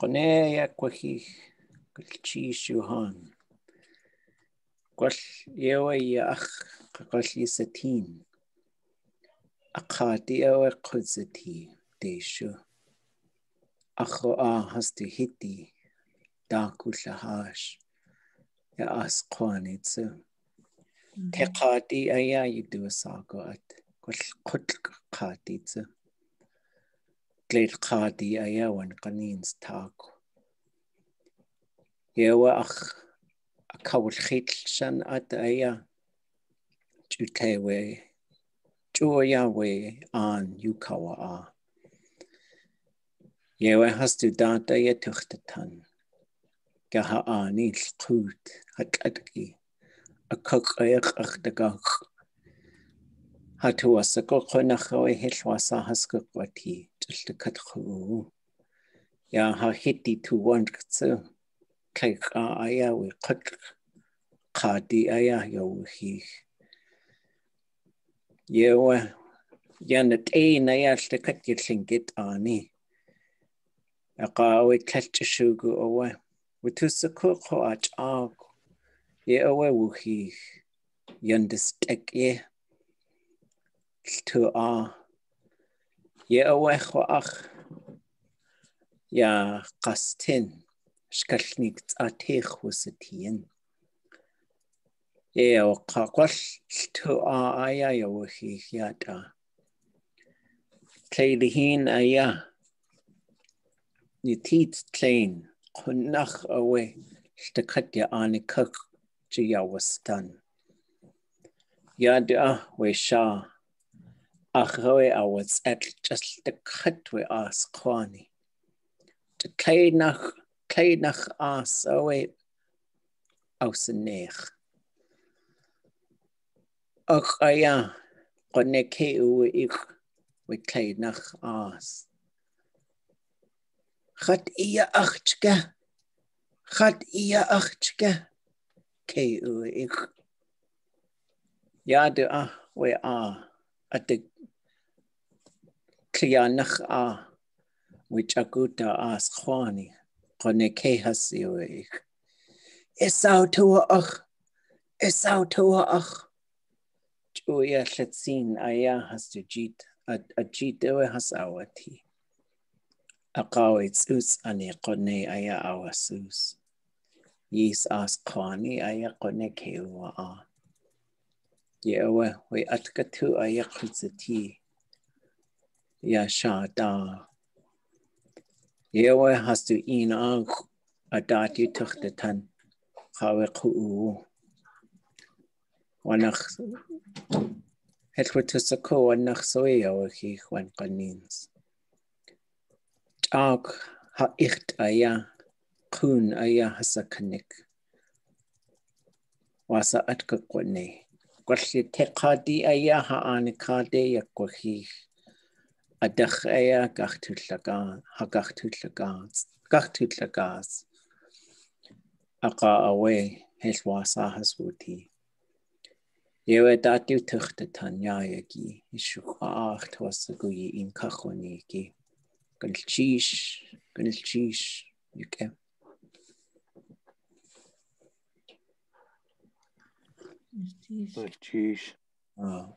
Qonea quahi Gulchishuhan. Qual yewa yach qaqali satin. Aqati ewa qudzati deshu. Acho hastu hiti. Dakullahash. Ya asquanitsu. Teqati aya yidu sago at. Qual qatitsu. Gled qati aya wan qanins taku. Yewa akawul khitshan at aya. Jutewe. Joya we an yukawa. Yewa hastu data ya tuchtatan. Gaha anil qut hatadki. A cook ayak achtagak. Hatu wasako konahawe hilwasa haskawati. Just a kathu. Ya ha hiti to one katsu. Take aya we cut. Kadi aya yohi. Yewa yanat a nayas the cut you Tlingit ani. Aqawe kalchishugu away. With two sakoko at ark. Ye away wuhi. Yandistek ye. To Ye away ach. Ya kastin. Skalnik atich wasatien. Ye o kakwash to aya wuhi yata. Tleidihin aya. Ni teeth plain. Kunach away. Stakatya anikuk. Jia was done. Yada we sha. Achoe I was at just the cut we ask Kwani. The kleinach as away aus nech. Och aya koneke uwe ich we kleinach as. Gat ia achtke. Gat ia achtke. Ke uwe ich. Yada we at the Klianach which aguta as Kwani, Koneke hasiwe. Esau to ach. Juya Shetsin aya has to jeet, a jeetewe hasawati. Akawits us ane kone aya awasus. Yis as Kwani aya Koneke uwa. Yewe we atkatu aya kutzati. Ya shada. Yewe has to ina adati tuchtatan. Hawe kuu. Wanach hetwatusako wanach soya waki wan kanins. Tag ha icht aya. Kun aya hasakanik. Wasa atkakwane. Kwashi tekadi aya ha anikade yakwaki. Adach aya gachtutlagan, ha gachtutlagas. Aka away, his wasa haswuti. Yewe datu tuchtatan yayagi, ishu acht wasaguyi in kachoniki. Gulchish, yuke. Gulchish. Oh.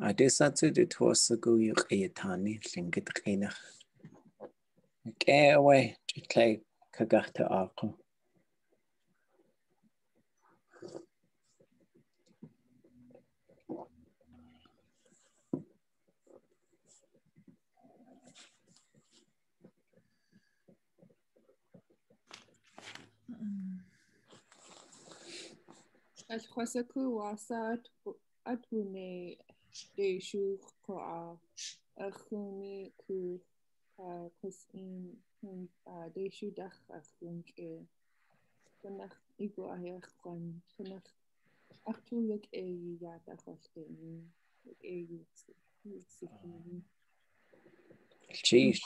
Adesatsu de Twasagu Yatani, Tlingit Kinach. Get away, Jitlay Kagata Ako. Ashquasaku wasa atune de shu koa achuni ku kusin de shu dach achunke kunach igu ayachwan kunach achuluk yata khosteni yutsikini Cheese.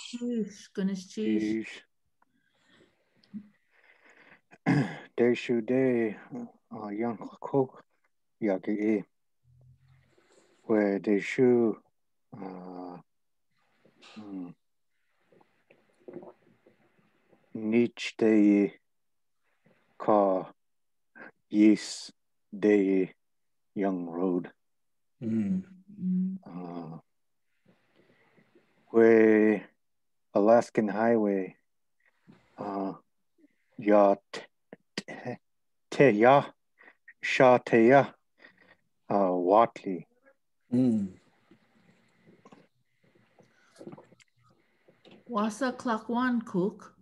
They should young cook yaki where they should Nich dei ka yes dei young road. Where Alaskan Highway ya te ya sha te ya Watley. Wasa clock one cook.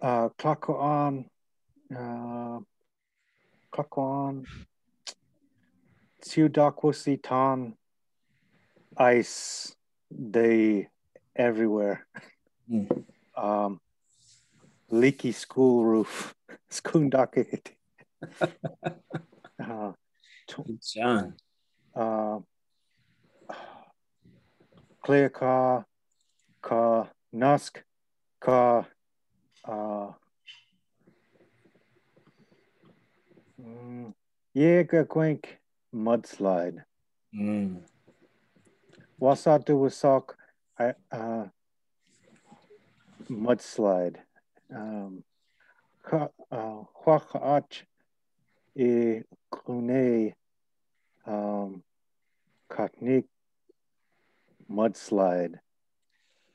Clock on Siudakwasitan ice day everywhere. Leaky school roof. Skundakit. John. Clear ka nusk ka Yega Gwink mudslide. Wasatu Wasok mudslide. Huachach e Kune Katnik mudslide.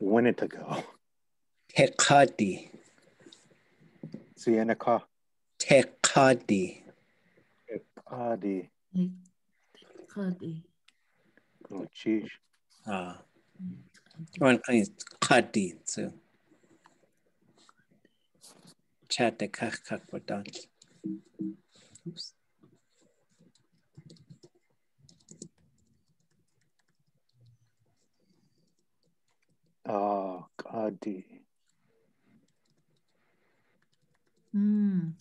Winnet ago. Tekadi. Sienaka. Tekadi. Tekadi. Kadi. Oh, geez. One kind Kadi too. Chat the kakakwadan. Oops. Kadi.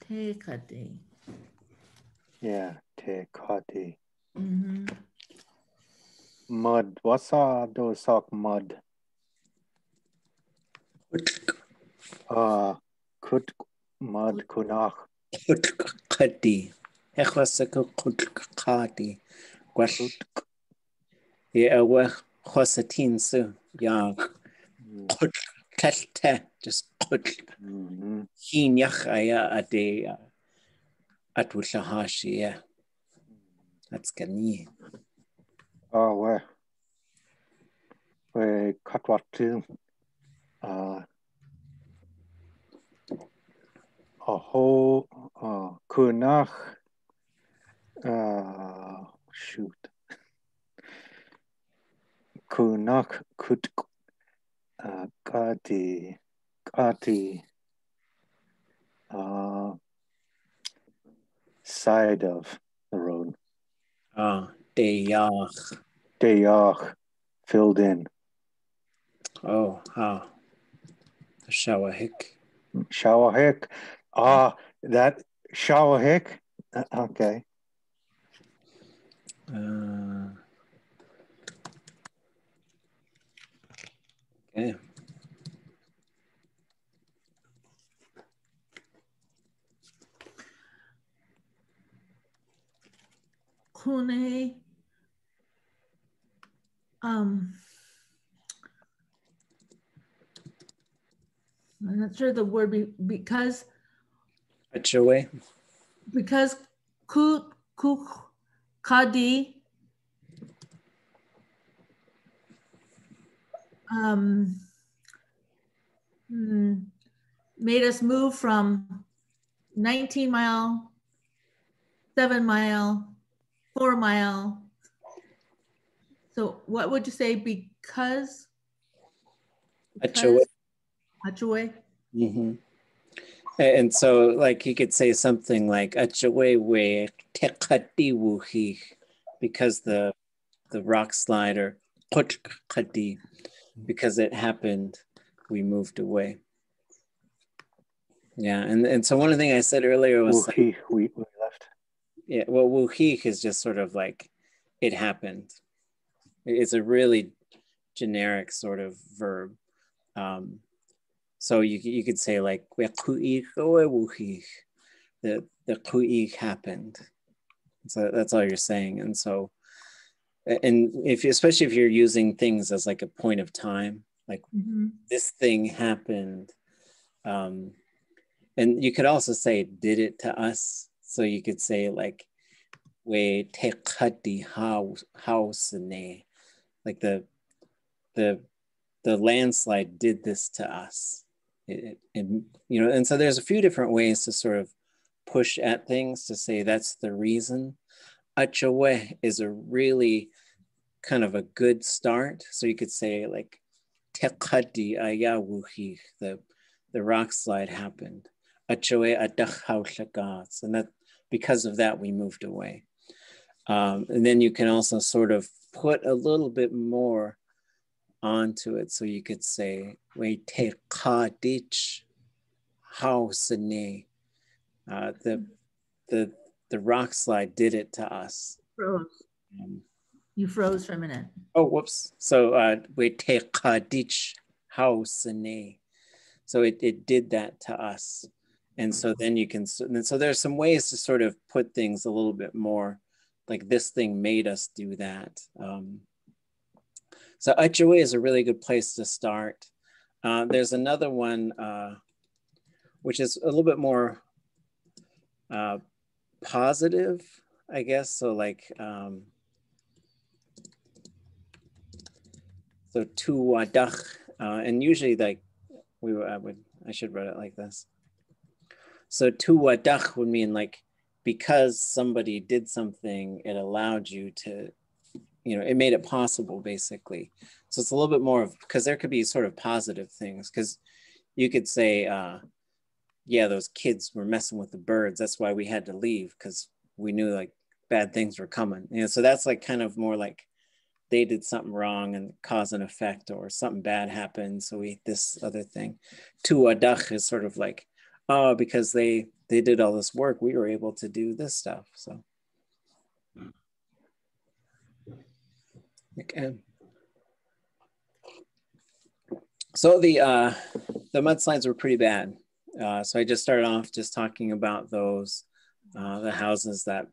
Te kadi. Yeah, Tekadi. Mud. Wasa do sok mud. Kut mud kunach. Kadi. Echlasaka kadi. Gwash. Yeah, well, Hosatin so yeah. Kalte just Hinyachaya ade at Wushahashi, yeah. That's Gani. Where Katwatu Aho Kunach shoot Kunach Kut Kati side of the road. Deyach filled in. Oh, the shower hick. Shower hick. That shower hick. Okay. Okay. Kune. I'm not sure the word because kadi made us move from 19 mile, 7 mile, 4 mile. So what would you say because? Achue. And so like you could say something like Achue we tekati wuhi because the rock slider kati because it happened, we moved away. Yeah, and so one of the things I said earlier was we left. Yeah, well, wuhi is just sort of like it happened. It's a really generic sort of verb. So you could say like the kui happened. So that's all you're saying. And so and especially if you're using things as like a point of time, like this thing happened. And you could also say did it to us. So you could say like we tekati house like the landslide did this to us. And so there's a few different ways to sort of push at things to say that's the reason. Achawe is a really kind of a good start. So you could say like tekati ayawuhi, the rock slide happened. Achawe adachau shagas, and that because of that we moved away. And then you can also sort of put a little bit more onto it. So you could say, we tekadich hausene. The rock slide did it to us. Froze. You froze for a minute. Oh, whoops. So we tekadich hausene. So it did that to us. And so then you can, and so there's some ways to sort of put things a little bit more like this thing made us do that. So Achawe is a really good place to start. There's another one, which is a little bit more positive, I guess. So like, so tu wadach, and usually like I should write it like this. So tu wadach would mean like, because somebody did something, it allowed you to, it made it possible basically. So it's a little bit more of, because there could be sort of positive things, because you could say, yeah, those kids were messing with the birds. That's why we had to leave, because we knew like bad things were coming. So that's like kind of more like they did something wrong and cause and effect, or something bad happened. So we, this other thing. Tu adach is sort of like, oh, because they did all this work, we were able to do this stuff. So. Okay. So the mudslides were pretty bad. So I just started off just talking about those, the houses that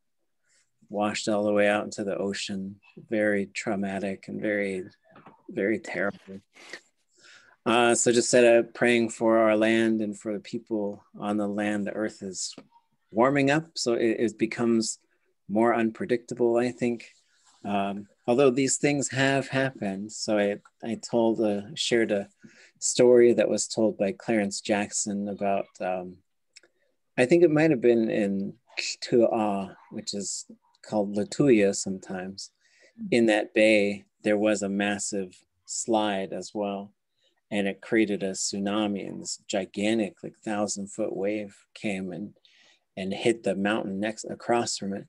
washed all the way out into the ocean. Very traumatic and very, very terrible. So just said praying for our land and for the people on the land. The earth is warming up, so it becomes more unpredictable, I think. Although these things have happened. So I shared a story that was told by Clarence Jackson about, I think it might have been in Tlingit, which is called Latuya sometimes. In that bay, there was a massive slide as well. And it created a tsunami, and this gigantic, like 1,000-foot wave came and hit the mountain across from it.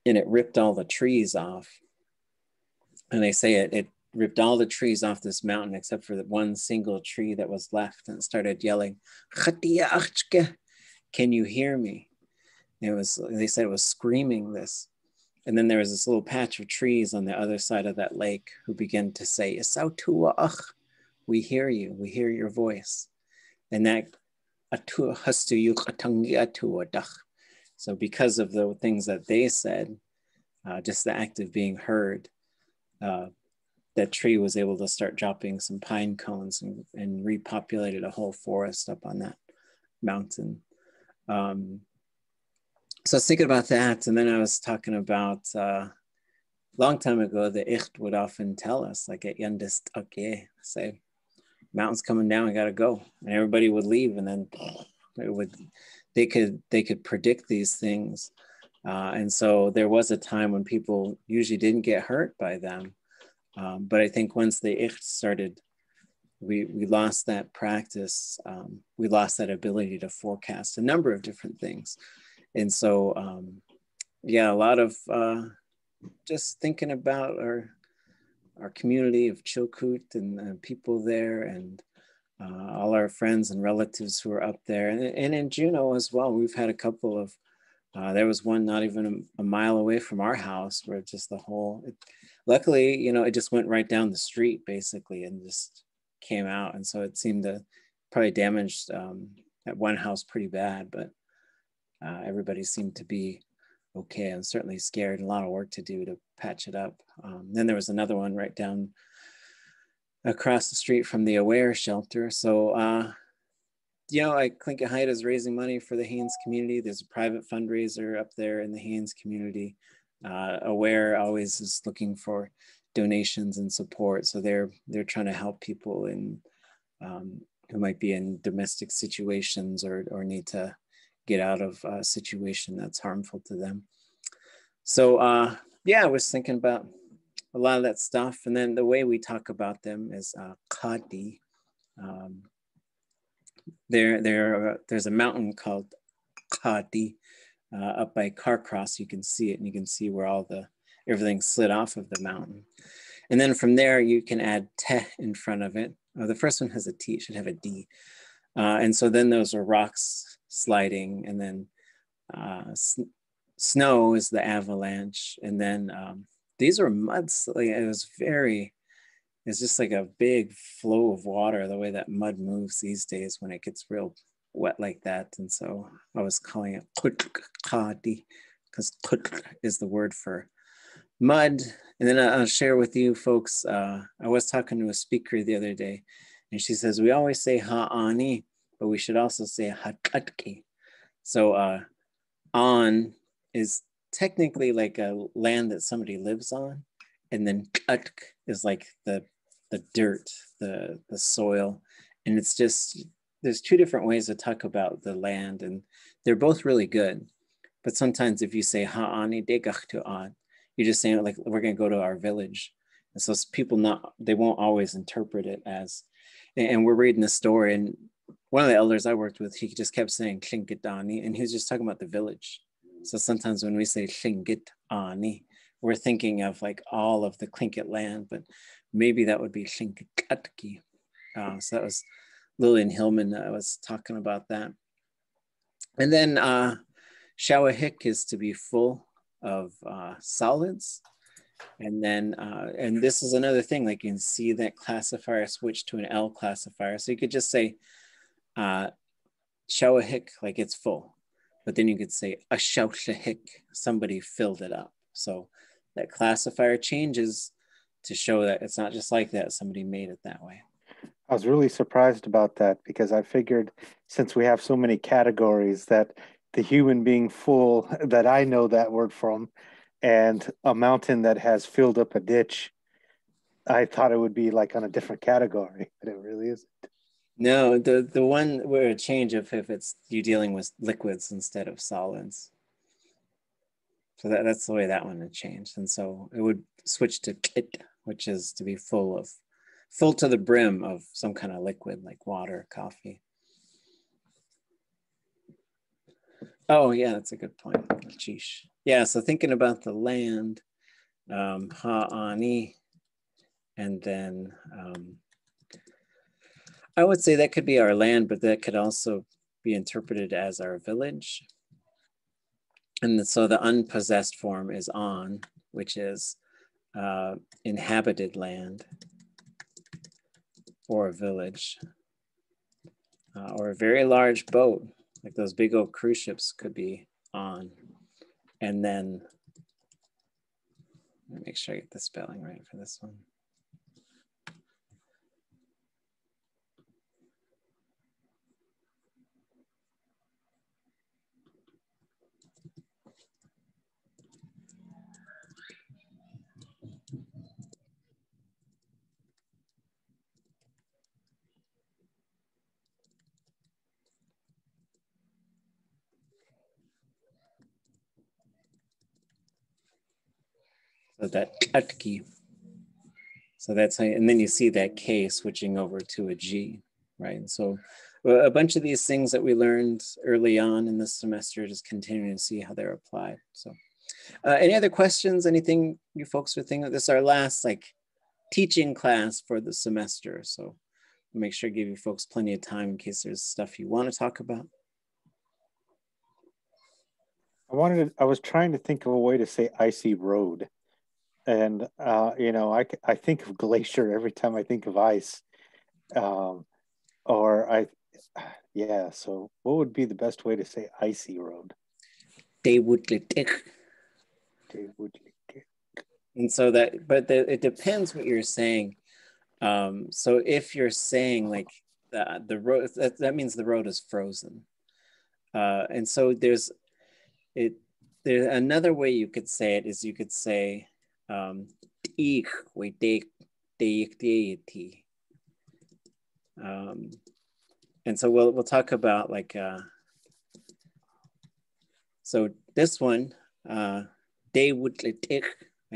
And it ripped all the trees off. And they say it ripped all the trees off this mountain except for the one single tree that was left, and started yelling, "Can you hear me?" And they said it was screaming this. And then there was this little patch of trees on the other side of that lake who began to say, ʼawtuli.át, we hear you, we hear your voice. And that so because of the things that they said, just the act of being heard, that tree was able to start dropping some pine cones and repopulated a whole forest up on that mountain. So I was thinking about that, and then I was talking about long time ago, the ʼawtuli.át would often tell us, like at Yandist, okay, say, mountain's coming down, we gotta go. And everybody would leave, and then they could predict these things. And so there was a time when people usually didn't get hurt by them. But I think once the ʼawtuli.át started, we lost that practice. We lost that ability to forecast a number of different things. And so, yeah, a lot of just thinking about our community of Chilkoot and people there, and all our friends and relatives who are up there. And in Juneau as well, we've had a couple of, there was one not even a mile away from our house where just luckily, it just went right down the street basically and just came out. And so it seemed to probably damaged that one house pretty bad, but everybody seemed to be okay. I'm certainly scared, a lot of work to do to patch it up. Then there was another one right down across the street from the Aware shelter. So, like Tlingit Height is raising money for the Haynes community. There's a private fundraiser up there in the Haynes community. Aware always is looking for donations and support. So they're trying to help people in who might be in domestic situations or need to get out of a situation that's harmful to them. So I was thinking about a lot of that stuff. And then the way we talk about them is ʼawtuli.át. There's a mountain called ʼawtuli up by Carcross. You can see it, and you can see where everything slid off of the mountain. And then from there, you can add te in front of it. The first one has a T, it should have a D. And so then those are rocks sliding, and then snow is the avalanche. And then these are muds. It's just like a big flow of water, the way that mud moves these days when it gets real wet like that. And so I was calling it ʼawtuli because is the word for mud. And then I'll share with you folks, I was talking to a speaker the other day, and she says, we always say ha'ani, but we should also say ha'katki. So on is technically like a land that somebody lives on, and then katk is like the dirt, the soil. And it's just, there's two different ways to talk about the land, and they're both really good. But sometimes if you say ha'ani degachtu'at, you're just saying like, we're gonna go to our village. And so people they won't always interpret it as, and we're reading the story, and one of the elders I worked with, he just kept saying Tlingit, and he was just talking about the village. So sometimes when we say Tlingit, we're thinking of like all of the Tlingit land, but maybe that would be Tlingit. So that was Lillian Hillman that was talking about that. And then Shawahik is to be full of solids. And then, and this is another thing, like you can see that classifier switch to an L classifier. So you could just say Shawahik, like it's full. But then you could say a shawshahik, somebody filled it up. So that classifier changes to show that it's not just like that, somebody made it that way. I was really surprised about that, because I figured since we have so many categories that the human being full that I know that word from, and a mountain that has filled up a ditch, I thought it would be like on a different category, but it really isn't. No, the one where it change if it's you dealing with liquids instead of solids. So that's the way that one would change. And so it would switch to kit, which is to be full to the brim of some kind of liquid like water, coffee. Oh yeah, that's a good point. Sheesh. Yeah, so thinking about the land, ha'ani, and then I would say that could be our land, but that could also be interpreted as our village. And so the unpossessed form is on, which is inhabited land or a village or a very large boat, like those big old cruise ships could be on. And then, let me make sure I get the spelling right for this one. So that ʼatki. So that's how, and then you see that K switching over to a G, right? And so a bunch of these things that we learned early on in this semester, just continuing to see how they're applied. So any other questions? Anything you folks are thinking? This is our last like teaching class for the semester. So we'll make sure to give you folks plenty of time in case there's stuff you want to talk about. I was trying to think of a way to say icy road. And, I think of glacier every time I think of ice. So what would be the best way to say icy road? They would let And so that, but it depends what you're saying. So if you're saying like the road, that means the road is frozen. And so there's another way you could say it is you could say and so we'll talk about like so this one I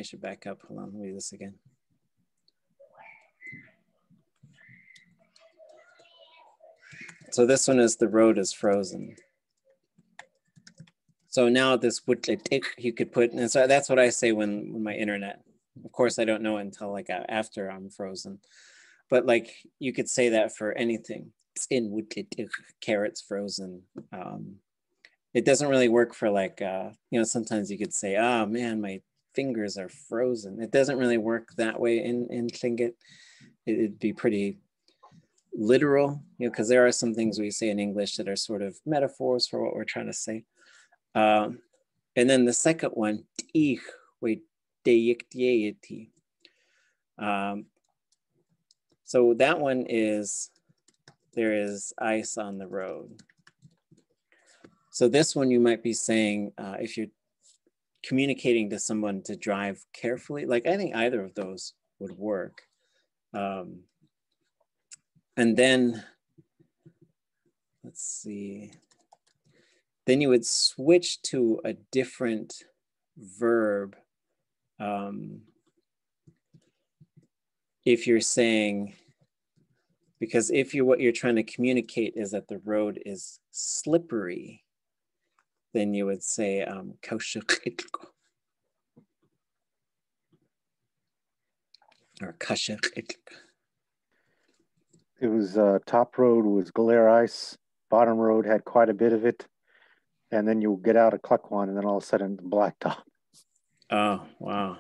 should back up. Hold on, let me do this again. So this one is the road is frozen. So now this you could put, and so that's what I say when my internet. Of course, I don't know until like after I'm frozen, but like you could say that for anything. It's in carrots frozen. It doesn't really work for like sometimes you could say, oh man, my fingers are frozen. It doesn't really work that way in Tlingit. It'd be pretty literal, because there are some things we say in English that are sort of metaphors for what we're trying to say. And then the second one, so that one is, there is ice on the road. So this one you might be saying, if you're communicating to someone to drive carefully, like I think either of those would work. And then, let's see, then you would switch to a different verb. If you're saying, because if what you're trying to communicate is that the road is slippery, then you would say or it was top road was glare ice, bottom road had quite a bit of it, and then you get out a Klukwan and then all of a sudden blacktop. Oh, wow.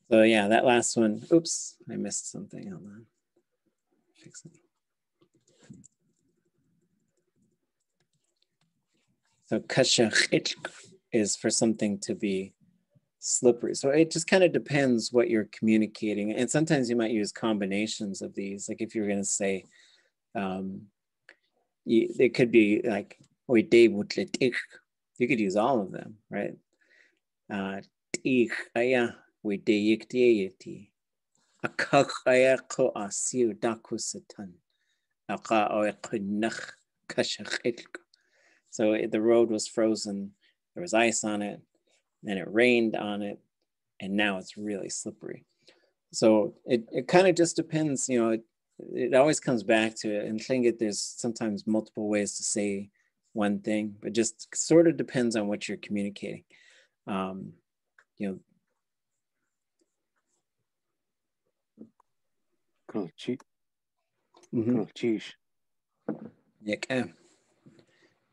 So yeah, that last one, oops, I missed something. Hold on. Fix it. So kashach is for something to be slippery. So it just kind of depends what you're communicating. And sometimes you might use combinations of these. Like if you're going to say, it could be like, you could use all of them, right? So the road was frozen, there was ice on it, and it rained on it, and now it's really slippery. So it kind of just depends, it always comes back to it. In Tlingit, there's sometimes multiple ways to say one thing, but just sort of depends on what you're communicating.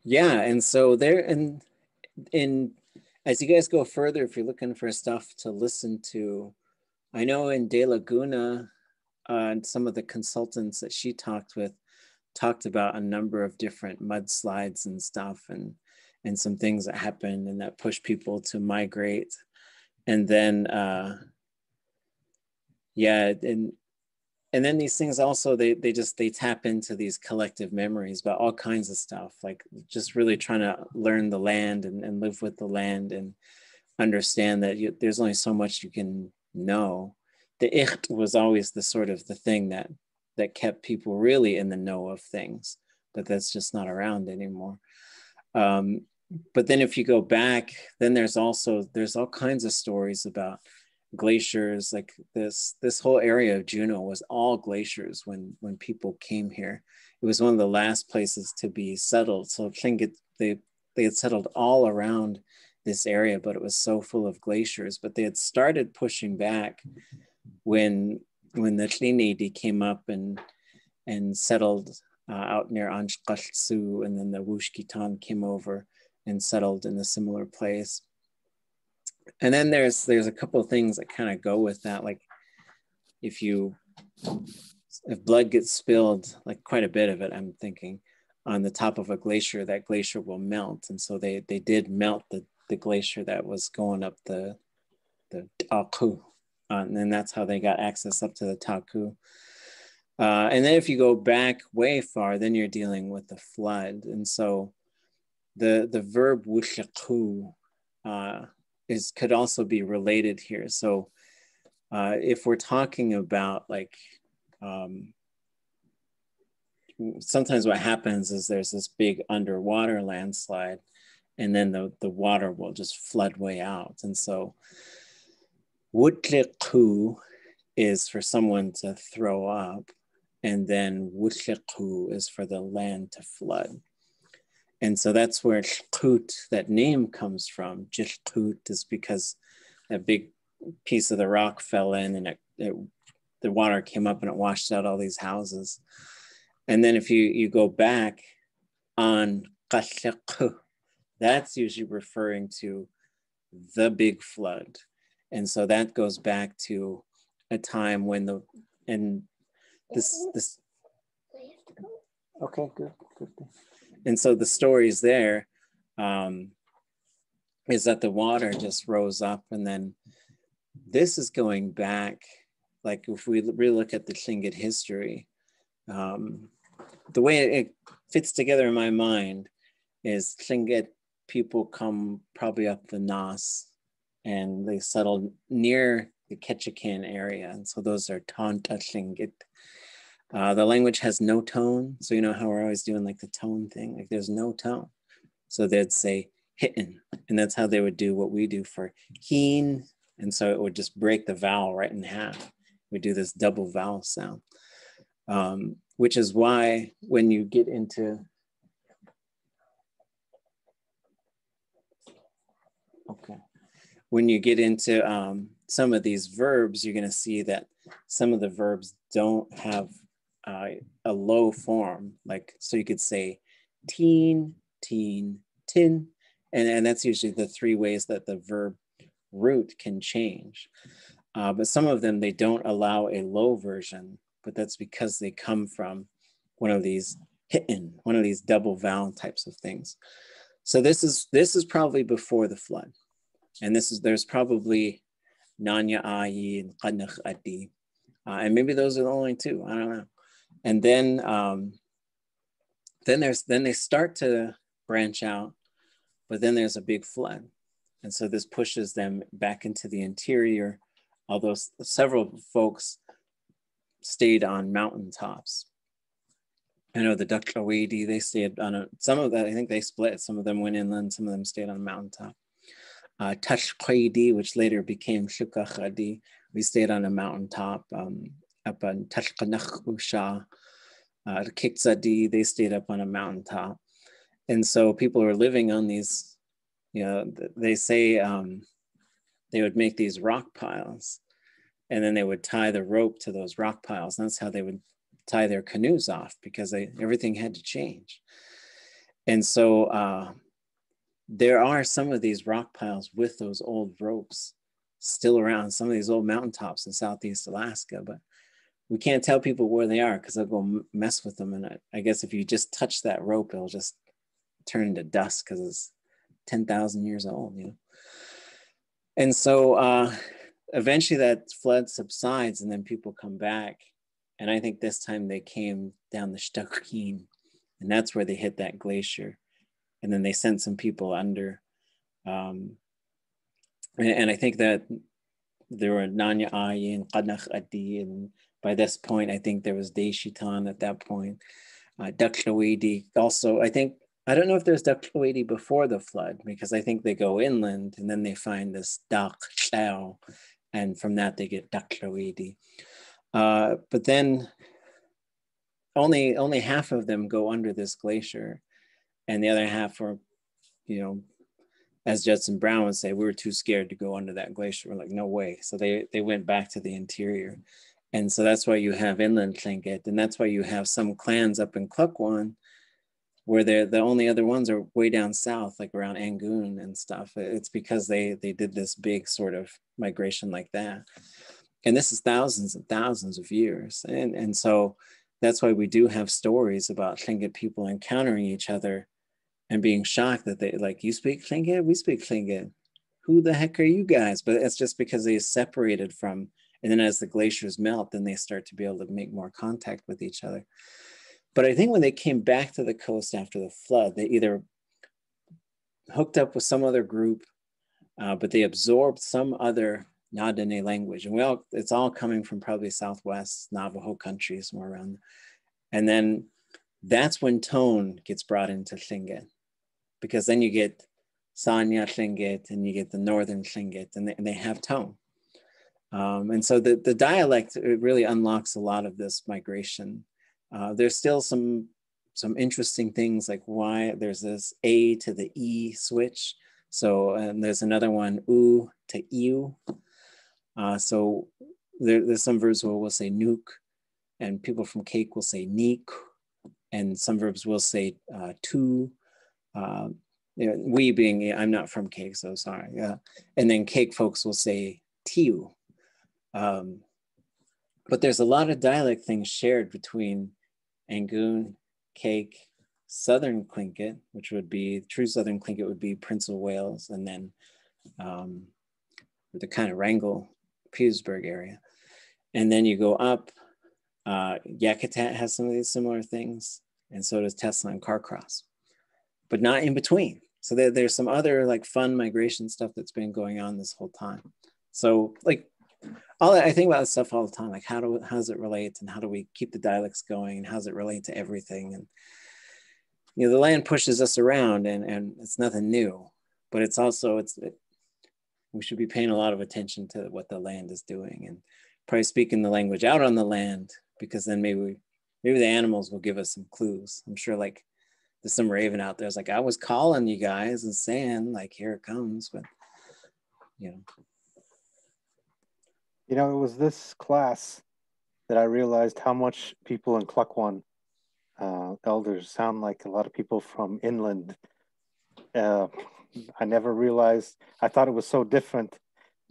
Yeah, and so there, and as you guys go further, if you're looking for stuff to listen to, I know in De Laguna, and some of the consultants that she talked with talked about a number of different mudslides and stuff, and some things that happened and that pushed people to migrate. And then, and then these things also, they tap into these collective memories about all kinds of stuff, like just really trying to learn the land and live with the land and understand that there's only so much you can know. The ʼawtuli.át was always the sort of the thing that kept people really in the know of things, but that's just not around anymore. But then if you go back, then there's all kinds of stories about glaciers. Like this whole area of Juneau was all glaciers when people came here. It was one of the last places to be settled. So Tlingit, they had settled all around this area, but it was so full of glaciers. But they had started pushing back when the Tlingit came up and settled out near Anjqaltsu, and then the Wooch came over and settled in a similar place. And then there's a couple of things that kind of go with that. Like if you if blood gets spilled, like quite a bit of it, I'm thinking, on the top of a glacier, that glacier will melt. And so they did melt the glacier that was going up the Taku. And then that's how they got access up to the Taku. And then if you go back way far, then you're dealing with the flood. And so the verb wushaku could also be related here. So if we're talking about like, sometimes what happens is there's this big underwater landslide, and then the water will just flood way out. And so wutliku is for someone to throw up, and then wutliku is for the land to flood. And so that's where Tlingit, that name, comes from. Tlingit is because a big piece of the rock fell in, and the water came up and it washed out all these houses. And then if you go back on Qashiq, that's usually referring to the big flood. And so that goes back to a time when this okay, good. And so the stories there is that the water just rose up, and then this is going back, like if we really look at the Tlingit history, the way it fits together in my mind is Tlingit people come probably up the Nas, and they settled near the Ketchikan area. And so those are Tanta Tlingit. The language has no tone. So you know how we're always doing like the tone thing, like there's no tone. So they'd say hitten, and that's how they would do what we do for heen. And so it would just break the vowel right in half. We do this double vowel sound, which is why when you get into, when you get into some of these verbs, you're gonna see that some of the verbs don't have a low form. Like, so you could say teen, tin, and that's usually the three ways that the verb root can change. But some of them, they don't allow a low version, but that's because they come from one of these hitten, one of these double vowel types of things. So this is probably before the flood. And there's probably Nanya Ayi and Qanakh Adi. And maybe those are the only two, I don't know. And then they start to branch out, but then there's a big flood. And so this pushes them back into the interior, although several folks stayed on mountaintops. I know the Daklawedi, they stayed on some of that, I think they split. Some of them went inland, some of them stayed on a mountaintop. Tashqaidi, which later became Shukachadi, we stayed on a mountaintop up on Tashqanakh Usha. Kikzadi, they stayed up on a mountaintop. And so people were living on these, they say they would make these rock piles, and then they would tie the rope to those rock piles. And that's how they would tie their canoes off, because everything had to change. And so there are some of these rock piles with those old ropes still around, some of these old mountaintops in Southeast Alaska, but we can't tell people where they are because they'll go mess with them. And I guess if you just touch that rope, it'll just turn into dust because it's 10,000 years old, And so eventually that flood subsides, and then people come back. And I think this time they came down the Shtukeen, and that's where they hit that glacier. And then they sent some people under. And I think that there were Nanya Ayi and Qanakh Adi, and by this point, I think there was Deshitan at that point. Daklawedi also, I don't know if there's Daklawedi before the flood, because I think they go inland and then they find this Dak Shao, and from that they get Daklawedi. But then only half of them go under this glacier, and the other half were, as Judson Brown would say, we were too scared to go under that glacier. We're like, no way. So they went back to the interior. And so that's why you have inland Tlingit, and that's why you have some clans up in Klukwan where the only other ones are way down south, like around Angoon and stuff. It's because they did this big sort of migration like that. And this is thousands and thousands of years. And so that's why we do have stories about Tlingit people encountering each other and being shocked that they like, you speak Tlingit? We speak Tlingit. Who the heck are you guys? But it's just because they separated from, and then as the glaciers melt, then they start to be able to make more contact with each other. But I think when they came back to the coast after the flood, they either hooked up with some other group, but they absorbed some other Na-Dene language. And it's all coming from probably Southwest Navajo country, somewhere around. And then that's when tone gets brought into Tlingit, because then you get Sanya Tlingit and you get the Northern Tlingit, and they have tone. And so the dialect, it really unlocks a lot of this migration. There's still some interesting things, like why there's this A to the E switch. So and there's another one, U to Iu. So there's some verbs where we'll say nuke, and people from Cake will say neek, and some verbs will say tu. We being, I'm not from Cake, so sorry. And then Cake folks will say tiu. But there's a lot of dialect things shared between Angoon, Cake, Southern Tlingit, which would be, true Southern Tlingit would be Prince of Wales, and then the kind of Wrangell, Petersburg area. And then you go up, Yakutat has some of these similar things, and so does Tesla and Carcross, but not in between. So there's some other like fun migration stuff that's been going on this whole time. So like, I think about this stuff all the time, like how does it relate, and how do we keep the dialects going, and how does it relate to everything? And you know, the land pushes us around, and it's nothing new, but it's also, we should be paying a lot of attention to what the land is doing, and probably speaking the language out on the land, because then maybe the animals will give us some clues. I'm sure like there's some raven out there. It's like, I was calling you guys and saying like, here it comes, but you know. You know, it was this class that I realized how much people in Klukwan elders sound like a lot of people from inland. I never realized, I thought it was so different,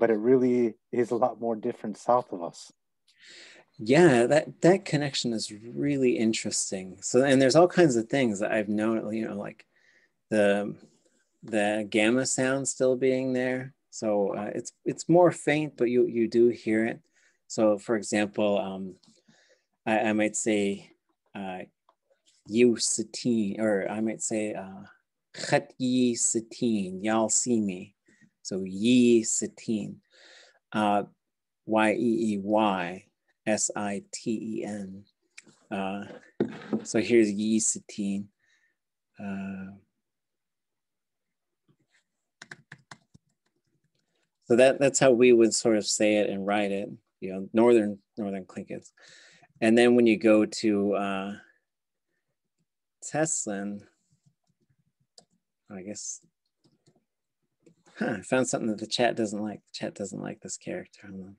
but it really is a lot more different south of us. Yeah, that connection is really interesting. So, and there's all kinds of things that I've known, you know, like the gamma sound still being there. So it's more faint, but you do hear it. So for example, I might say you satine, or I might say chet yi satine, y'all see me. So yi satine, Y-E-E-Y S-I-T-E-N. So here's yi satine. So that's how we would sort of say it and write it, you know, northern Tlingits. And then when you go to Teslin, I guess, I found something that the chat doesn't like. The chat doesn't like this character. Hold on.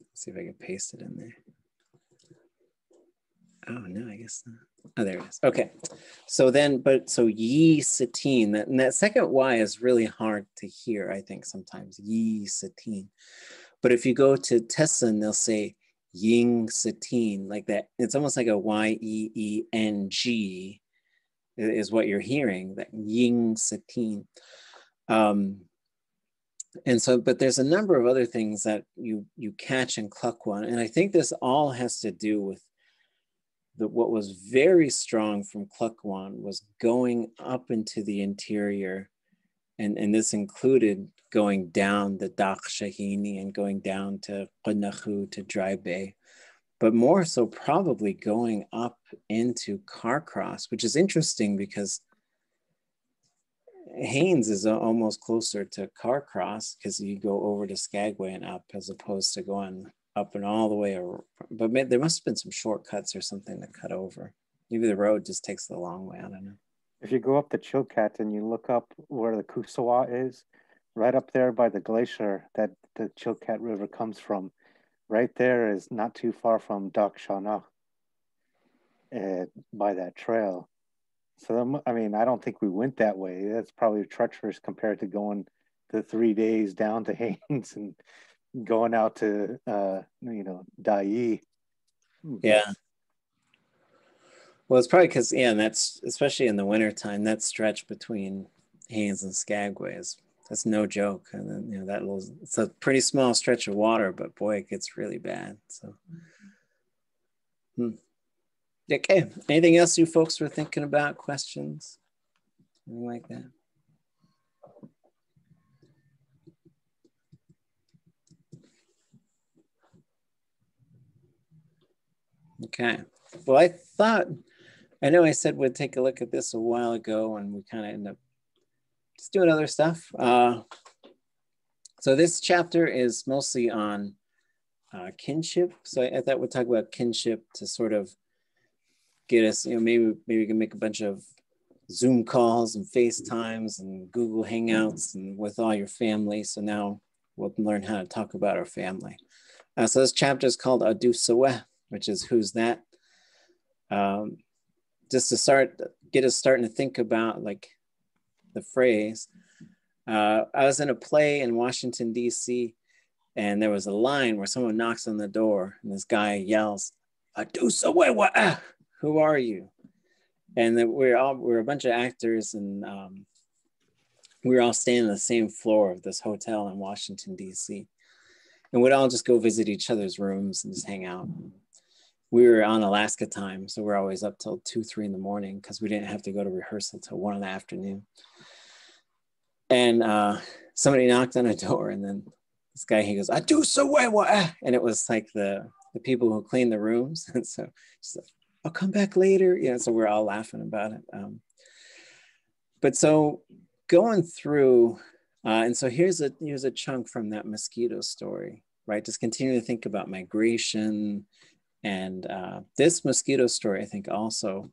Let's see if I can paste it in there. Oh no, I guess not. Oh, there it is. Okay. So then, so ye satine, and that second Y is really hard to hear, I think, sometimes. Ye satine. But if you go to Teslin, they'll say ying satine, like that. It's almost like a Y-E-E-N-G is what you're hearing, that ying satine. And so, but there's a number of other things that you catch in Klukwan. And I think this all has to do with what was very strong from Klukwan was going up into the interior. And this included going down the Dak Shahini and going down to Qunnahu, to Dry Bay, but more so probably going up into Carcross, which is interesting because Haines is almost closer to Carcross because you go over to Skagway and up, as opposed to going up and all the way over. But there must have been some shortcuts or something to cut over. Maybe the road just takes the long way, I don't know. If you go up the Chilkat and you look up where the Kusawa is, right up there by the glacier that the Chilkat River comes from, right there is not too far from Dak Shana by that trail. So, I mean, I don't think we went that way. That's probably treacherous compared to going the 3 days down to Haines and going out to, Dai. Yeah. Well, it's probably because, yeah, and that's, especially in the wintertime, that stretch between Haines and Skagway that's no joke. And then, that it's a pretty small stretch of water, but boy, it gets really bad. So, Okay, anything else you folks were thinking about? Questions? Anything like that? Okay, well, I know I said we'd take a look at this a while ago and we kind of end up just doing other stuff. So this chapter is mostly on kinship. So I thought we'd talk about kinship to sort of get us, maybe we can make a bunch of Zoom calls and FaceTimes and Google Hangouts and with all your family. So now we'll learn how to talk about our family. So this chapter is called ʼawtuli.át, which is who's that? Just to get us starting to think about like the phrase. I was in a play in Washington, D.C., and there was a line where someone knocks on the door and this guy yells, ʼawtuli.át, who are you? And then we're a bunch of actors, and we were all staying on the same floor of this hotel in Washington, D.C. And we'd all just go visit each other's rooms and just hang out. We were on Alaska time, so we're always up till 2, 3 in the morning because we didn't have to go to rehearsal till 1 in the afternoon. And somebody knocked on a door, and then this guy, he goes, ʼawtuli.át, and it was like the people who clean the rooms. And so she's like, I'll come back later. So we're all laughing about it. But so going through, and so here's a chunk from that mosquito story, right? Just continue to think about migration. And this mosquito story, I think also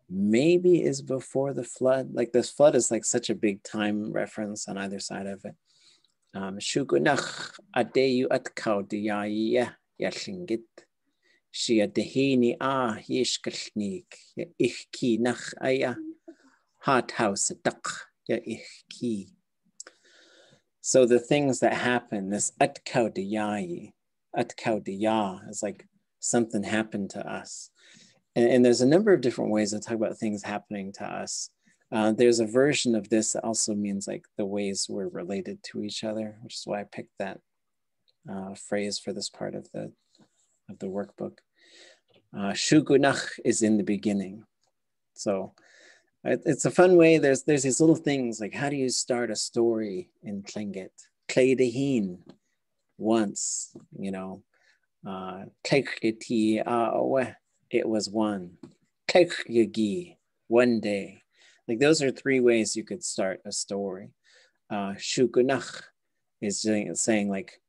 maybe is before the flood. Like this flood is like such a big time reference on either side of it. Shugunach adeyu ʼawtuli.át ya Tlingit. Shia dehini yishkashnik ya ihki nach aya hot house duck ya ihki. So the things that happen, this ʼawtuli.át is like something happened to us. And there's a number of different ways to talk about things happening to us. There's a version of this that also means like the ways we're related to each other, which is why I picked that phrase for this part of the workbook. Shugunach is in the beginning. So it's a fun way. There's these little things like, how do you start a story in Tlingit? Claydahin, once, it was one. One day. Like those are 3 ways you could start a story. Shugunach is saying like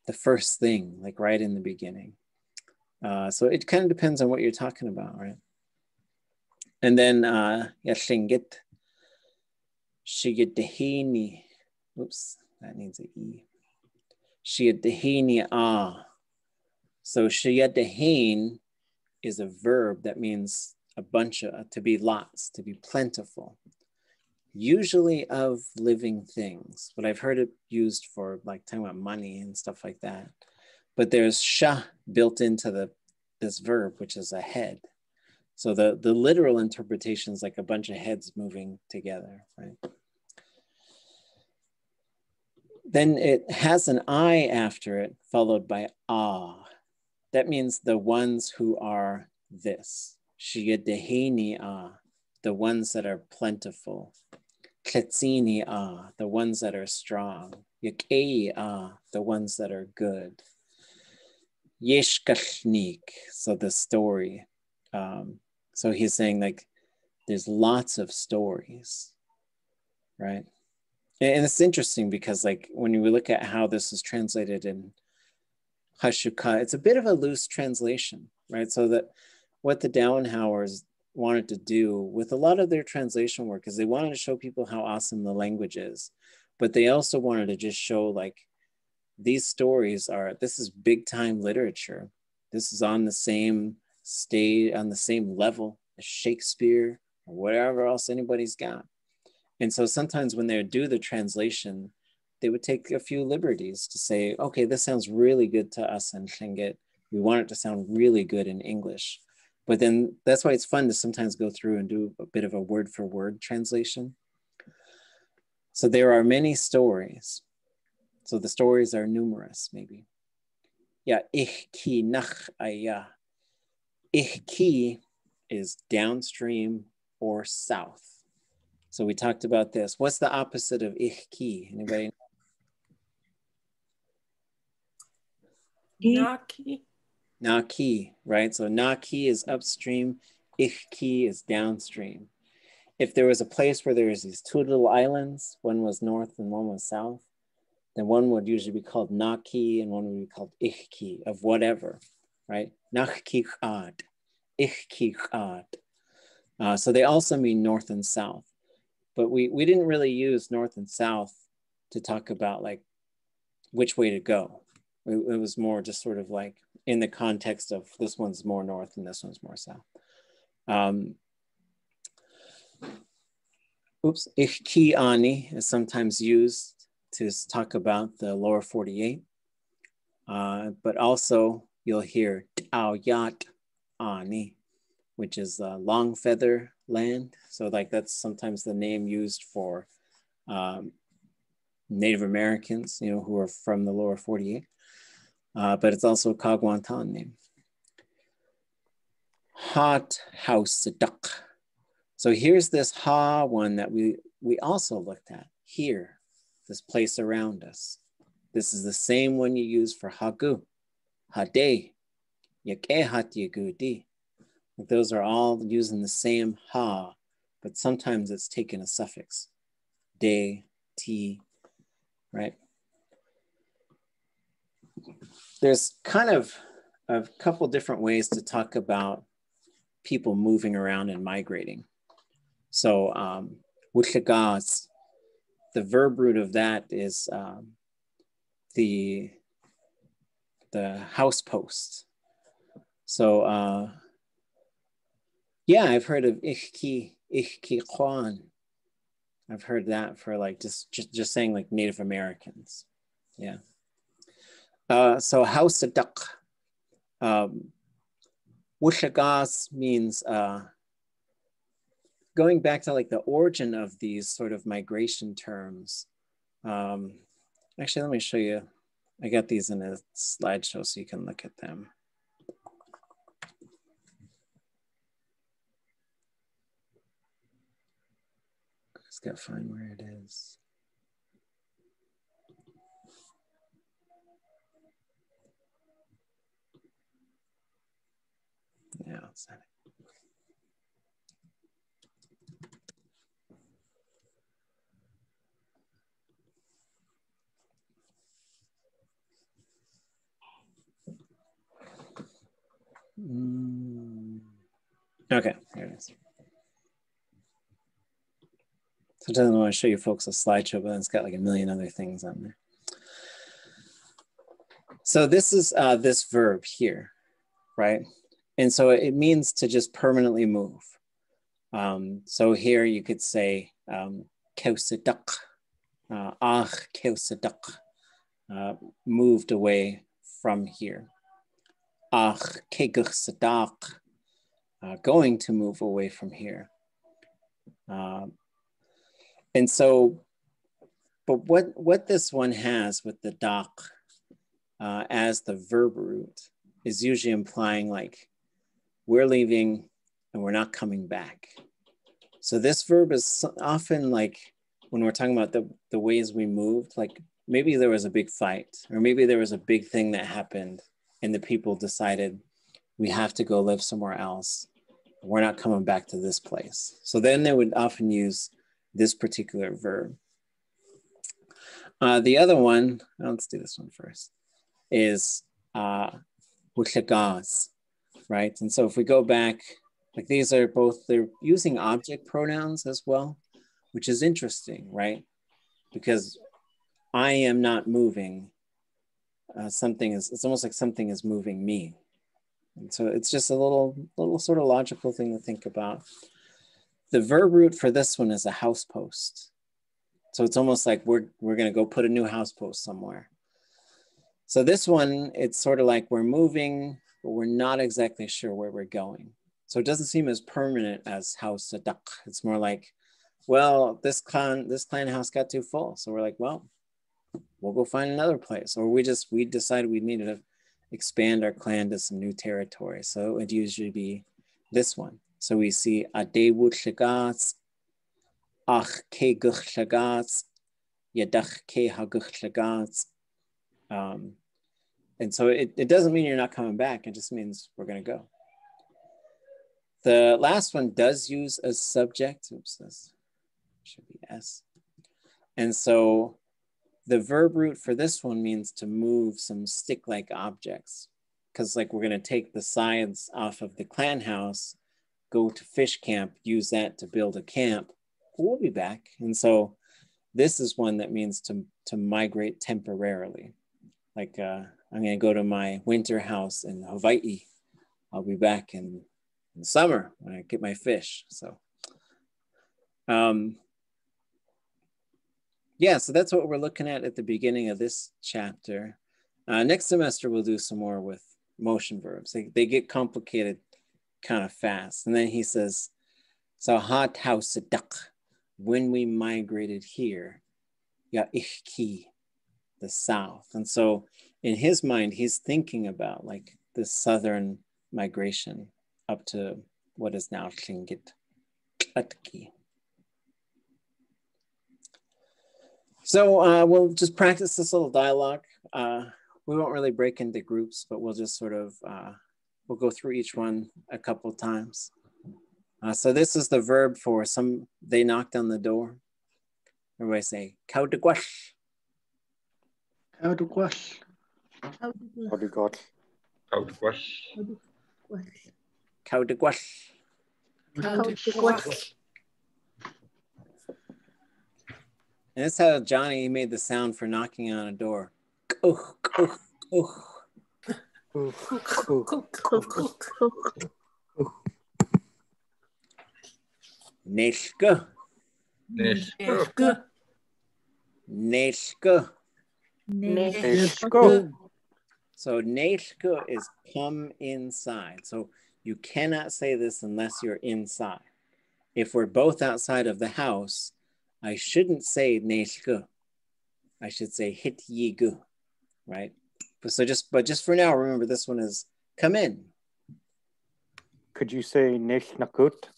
the first thing, like right in the beginning. So it kind of depends on what you're talking about, right? And then Tlingit, Shiyadehini, oops, that needs an E. Shiyadehini So Shiyadehin is a verb that means a bunch of, to be lots, to be plentiful, usually of living things. But I've heard it used for like talking about money and stuff like that. But there's sha built into this verb, which is a head. So the literal interpretation is like a bunch of heads moving together, right? Then it has an I after it, followed by ah. That means the ones who are this. Shiyadehini the ones that are plentiful. Kletzini the ones that are strong. Yakei the ones that are good. Yeshkashnik, so the story. So he's saying like, there's lots of stories, right? And it's interesting because like, when you look at how this is translated in Hashuka, it's a bit of a loose translation, right? So that what the Dauenhauers wanted to do with a lot of their translation work is they wanted to show people how awesome the language is, but they also wanted to just show like, these stories this is big time literature. This is on the same stage, on the same level Shakespeare, or whatever else anybody's got. And so sometimes when they would do the translation, they would take a few liberties to say, okay, this sounds really good to us in Tlingit. We want it to sound really good in English. But then that's why it's fun to sometimes go through and do a bit of a word for word translation. So there are many stories. So the stories are numerous, maybe. Yeah, ihki nach aya. Ihki is downstream or south. So we talked about this. What's the opposite of ihki? Anybody? Naki. Naki, right? So naki is upstream, ihki is downstream. If there was a place where there was these two little islands, one was north and one was south, then one would usually be called naki and one would be called ihki, of whatever, right? ʼawtuli.át, ihki.át. So they also mean north and south. But we didn't really use north and south to talk about like which way to go. It was more just sort of like in the context of this one's more north and this one's more south. Ihki ani is sometimes used to talk about the lower 48. But also you'll hear ʼawtuli.át ani, which is long feather land. So like that's sometimes the name used for Native Americans, you know, who are from the lower 48. But it's also a Kagwantan name. Hot house duck. So here's this ha one that we also looked at here, this place around us. This is the same one you use for hagu, hade, yakehat yagudi. Those are all using the same ha, but sometimes it's taken a suffix, de, ti, right? There's kind of a couple different ways to talk about people moving around and migrating. So ʼawtuli.át, the verb root of that is the house post. So yeah, I've heard of ihki kwan. I've heard that for like just saying like Native Americans. Yeah. So house duck. ʼawtuli.át means going back to like the origin of these sort of migration terms. Actually, let me show you. I got these in a slideshow so you can look at them. Just gotta find where it is. Yeah, it's not it. Okay, here it is. Sometimes I want to show you folks a slideshow, but it's got like a million other things on there. So this is this verb here, right? And so it means to just permanently move. So here you could say kewsadak, kewsadak, moved away from here. Kegursadak, going to move away from here. And so, but what this one has with the dak as the verb root is usually implying like we're leaving and we're not coming back. So this verb is often like when we're talking about the ways we moved, like maybe there was a big fight or maybe there was a big thing that happened and the people decided we have to go live somewhere else. We're not coming back to this place. So then they would often use this particular verb. The other one, let's do this one first, is ʼawtuli.át, right? And so if we go back, like these are both, they're using object pronouns as well, which is interesting, right? Because I am not moving, it's almost like something is moving me. And so it's just a little sort of logical thing to think about. The verb root for this one is a house post. So it's almost like we're going to go put a new house post somewhere. So this one, it's sort of like we're moving, but we're not exactly sure where we're going. So it doesn't seem as permanent as house ʼawtuli.át. It's more like, well, this clan house got too full. So we're like, well, we'll go find another place. Or we decided we needed to expand our clan to some new territory. So it would usually be this one. So we see ʼawtuli.át, ach ke guch yadach ke haguch. And so it doesn't mean you're not coming back. It just means we're going to go. The last one does use a subject. Oops, this should be S. And so the verb root for this one means to move some stick-like objects. Because like we're going to take the sides off of the clan house, go to fish camp, use that to build a camp. We'll be back. And so this is one that means to migrate temporarily. Like I'm going to go to my winter house in Hawaii. I'll be back in the summer when I get my fish. So yeah, so that's what we're looking at the beginning of this chapter. Next semester, we'll do some more with motion verbs. They get complicated kind of fast. And then he says, so hat house duck, when we migrated here, ya ihki, the south. And so in his mind, he's thinking about like the southern migration up to what is now Tlingit. So we'll just practice this little dialogue. We won't really break into groups, but we'll just sort of, we'll go through each one a couple of times. So this is the verb for they knocked on the door. Everybody say, "Kau de gwash." How to gwash. How to do- How to gwash. How to wash. how to- what? Kau de gwash. How to what? And that's how Johnny made the sound for knocking on a door. Ooh, ooh, ooh. Neshka. Neshka. Neshka. Neshka. So neshka is come inside. So you cannot say this unless you're inside. If we're both outside of the house, I shouldn't say neshka. I should say hit yigu, right? But just for now, remember this one is come in. Could you say neshnakut?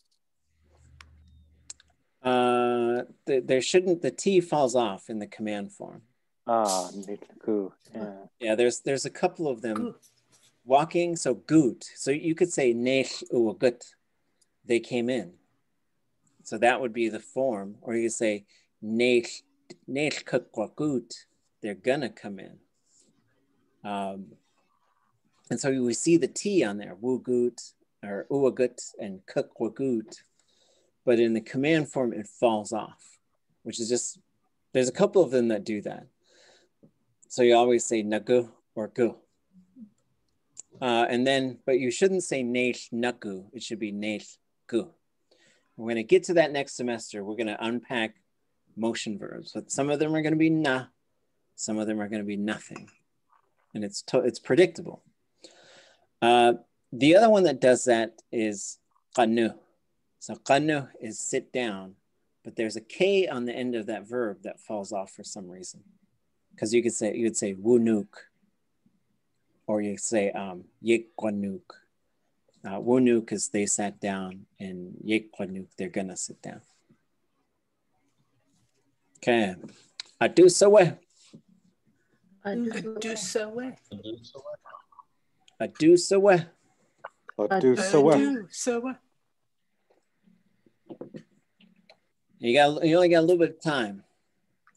The T falls off in the command form. Ah, neshnaku. Yeah. Yeah, there's a couple of them. Walking, so goot. So you could say nesh uagut. They came in. So that would be the form. Or you could say nesh kakwagut. They're gonna come in. And so we see the T on there, wugut or uagut and kakwagut. But in the command form, it falls off, which is just, there's a couple of them that do that. So you always say nagu or gu. But you shouldn't say nesh naku. It should be nesh gu. We're going to get to that next semester. We're going to unpack motion verbs. But some of them are going to be na. Some of them are going to be nothing. And it's predictable. The other one that does that is qanu. So qanu is sit down. But there's a K on the end of that verb that falls off for some reason. Because you could say wunuk. Or you say yekwanuk. Wunuk is they sat down, and yekwanuk, they're gonna sit down. Okay. Adu sawe. Adu sawe. Adu sawe. Adu sawa. You only got a little bit of time.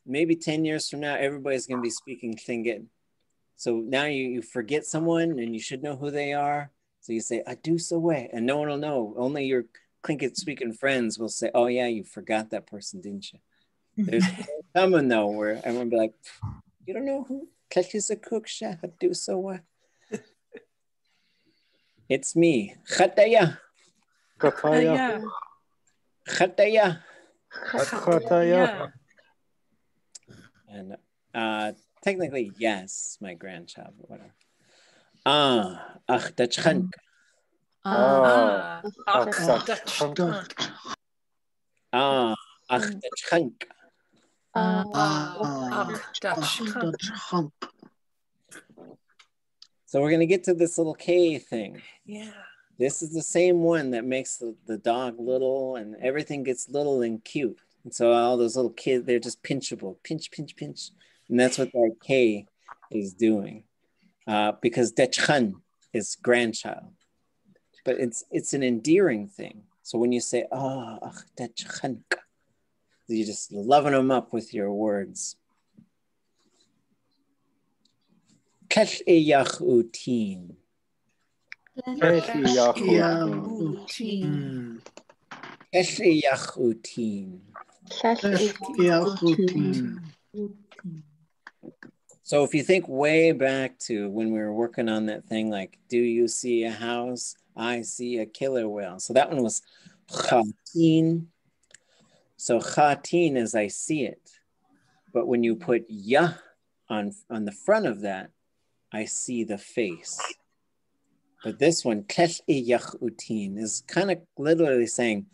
Maybe 10 years from now, everybody's gonna be speaking Tlingit. So now you forget someone and you should know who they are. So you say, Adu sawe, and no one will know. Only your Tlingit speaking friends will say, oh yeah, you forgot that person, didn't you? There's someone though where everyone will be like, you don't know who Tlingit cook Adu sawe. It's me. Khataya. Kataya. Khataya. Kataya. And technically, yes, my grandchild, but whatever. Ach, Ah. So we're going to get to this little K thing. Yeah. This is the same one that makes the dog little and everything gets little and cute. And so all those little kids, they're just pinchable. Pinch, pinch, pinch. And that's what that K is doing. Because Dechchan is grandchild. But it's an endearing thing. So when you say, Dechchan, you're just loving them up with your words. Kesh ʼawtuli.át. So if you think way back to when we were working on that thing, like, do you see a house? I see a killer whale. So that one was chatin. So chatin is I see it. But when you put ya on the front of that, I see the face. But this one, kesh ʼawtuli.át, is kind of literally saying,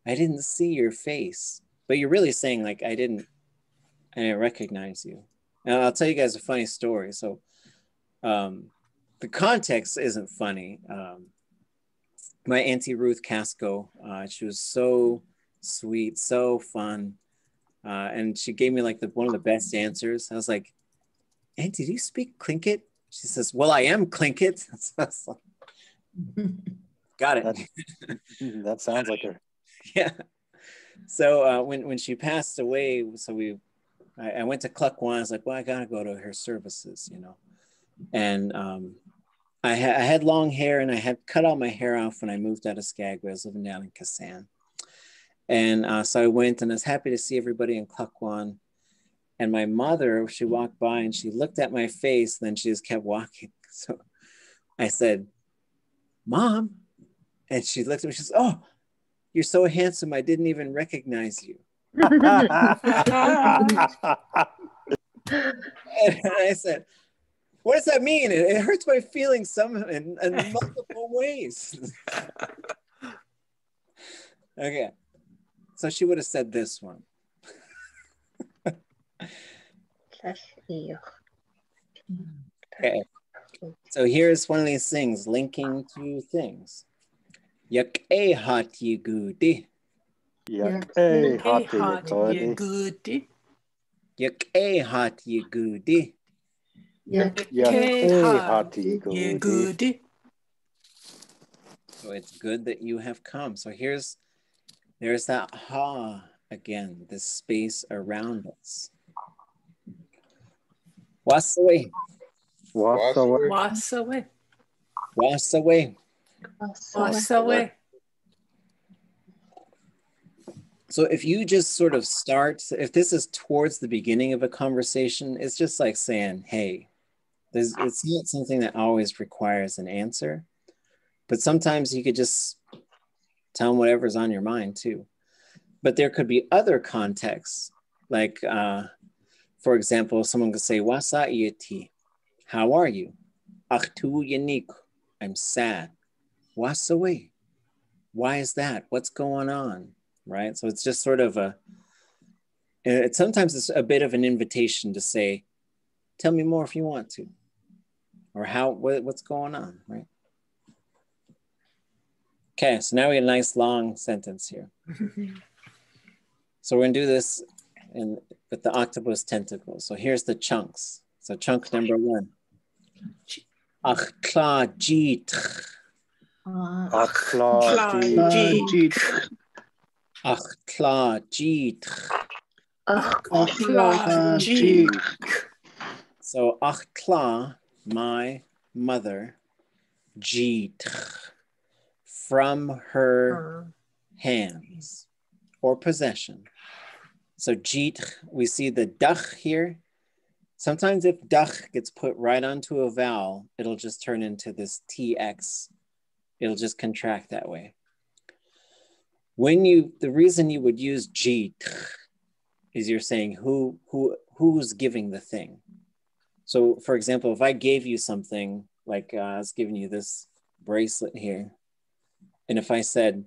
I didn't see your face. But you're really saying, like, I didn't recognize you. And I'll tell you guys a funny story. So the context isn't funny. My Auntie Ruth Casco, she was so sweet, so fun. And she gave me like one of the best answers. I was like, Auntie, do you speak Tlingit? She says, well, I am Tlingit. So I was like, got it. That sounds like her. Yeah. So when she passed away, so I went to Cluck-Wan. I was like, well, I gotta go to her services, you know. And I had long hair, and I had cut all my hair off when I moved out of Skagway. I was living down in Kasan. And so I went, and I was happy to see everybody in Cluck-Wan. And my mother, she walked by and she looked at my face, and then she just kept walking. So I said, Mom. And she looked at me, she says, oh, you're so handsome, I didn't even recognize you. And I said, what does that mean? It hurts my feelings in multiple ways. Okay. So she would have said this one. Okay. So here's one of these things linking to things. ʼawtuli.át. ʼawtuli.át. So it's good that you have come. So there's that ha again, this space around us. Wasaway. Wasaway. Wasaway. Wasaway. So if you just sort of start, if this is towards the beginning of a conversation, it's just like saying, hey, it's not something that always requires an answer, but sometimes you could just tell them whatever's on your mind too. But there could be other contexts, like, for example, someone could say, ʼawtuli.át. How are you? ʼawtuli.át. I'm sad. Wasaway. Why is that? What's going on? Right? So it's just sort of sometimes it's a bit of an invitation to say, tell me more if you want to, or what's going on, right? Okay, so now we have a nice long sentence here. So we're gonna do this with the octopus tentacles. So here's the chunks. So chunk number 1. ʼawtuli.át. ʼawtuli.át. So ʼawtla, my mother, ʼjit, from her hands or possession. So ʼjit, we see the dach here. Sometimes if dach gets put right onto a vowel, it'll just turn into this TX It'll just contract that way. The reason you would use ji is you're saying who's giving the thing. So for example, if I gave you something, like I was giving you this bracelet here, and if I said,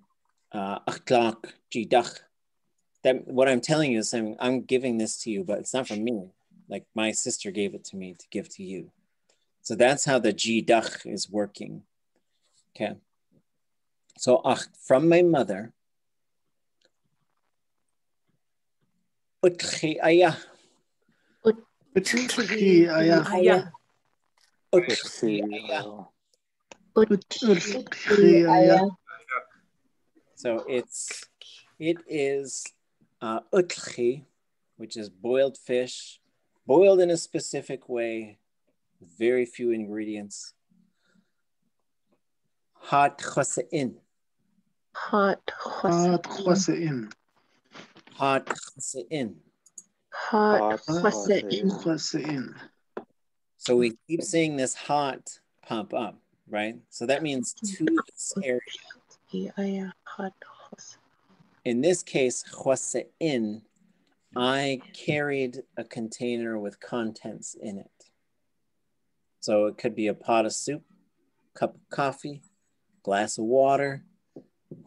ʼawtuli.át, that what I'm telling you is saying, I'm giving this to you, but it's not from me. Like my sister gave it to me to give to you. So that's how the ji-dach is working. Okay. So from my mother, ʼawtuli.át. ʼawtuli.át. So it is ʼawtuli, which is boiled fish, boiled in a specific way, very few ingredients. Hot chose'in. Hot chose'in. Hot chose'in. Hot chose'in. So we keep seeing this hot pop up, right? So that means to this area. In this case, chose'in, I carried a container with contents in it. So it could be a pot of soup, cup of coffee, glass of water,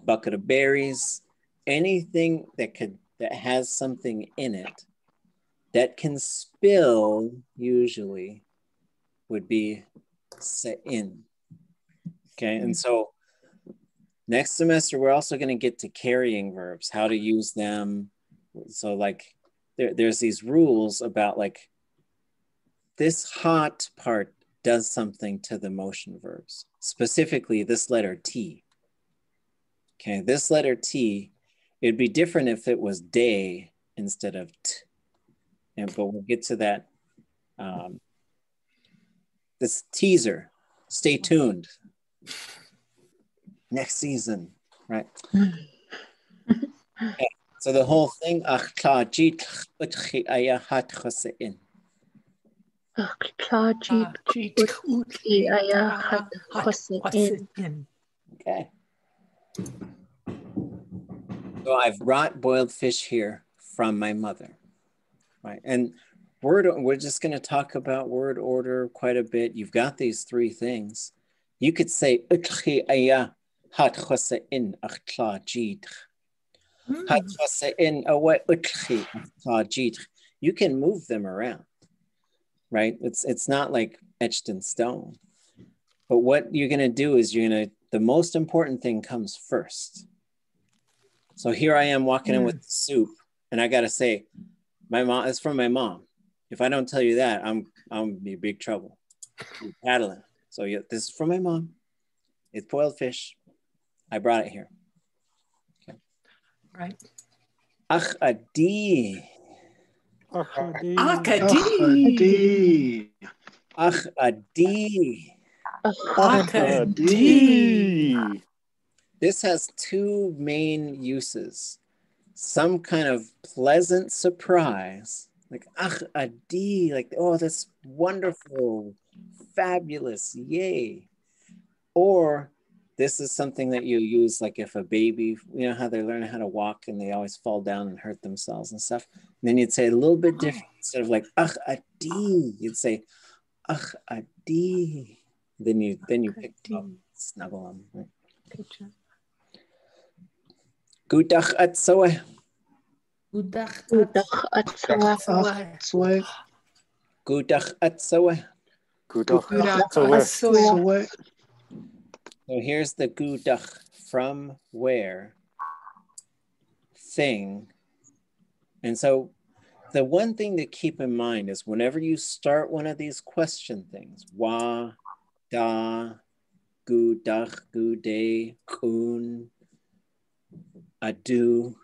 bucket of berries, anything that has something in it that can spill usually would be se'in. Okay, and so next semester we're also going to get to carrying verbs, how to use them. So like there's these rules about like this hot part does something to the motion verbs, specifically this letter T. Okay, this letter T, it'd be different if it was day instead of t. But we'll get to that. This teaser, stay tuned. Next season, right? Okay. So the whole thing, ʼawtuli.át chose'in. Okay. So I've brought boiled fish here from my mother, right? And we're just going to talk about word order quite a bit. You've got these three things. You could say ʼawtuli.át chose'in ʼawtuli.át. You can move them around, right? It's not like etched in stone. But what you're going to do is the most important thing comes first. So here I am walking in with the soup, and I got to say, my mom, it's from my mom. If I don't tell you that, I'm going to be in big trouble. You're paddling. So yeah, this is from my mom. It's boiled fish. I brought it here. Okay. Right. ʼawtuli.át. ʼawtuli.át. This has two main uses. Some kind of pleasant surprise, like ʼawtuli.át, like, oh, that's wonderful, fabulous, yay. Or this is something that you use, like if a baby, you know how they're learning how to walk and they always fall down and hurt themselves and stuff. And then you'd say a little bit different. Instead of like ʼawtuli.át, you'd say ʼawtuli.át. Then you pick them up, snuggle them. Right? ʼawtuli.át soe. ʼawtuli.át soe. ʼawtuli.át soe. ʼawtuli.át soe. So here's the ʼawtuli.át, from where, thing. And so the one thing to keep in mind is whenever you start one of these question things, wa, da, ʼawtuli.át, ʼawtuli.át, kun, adu,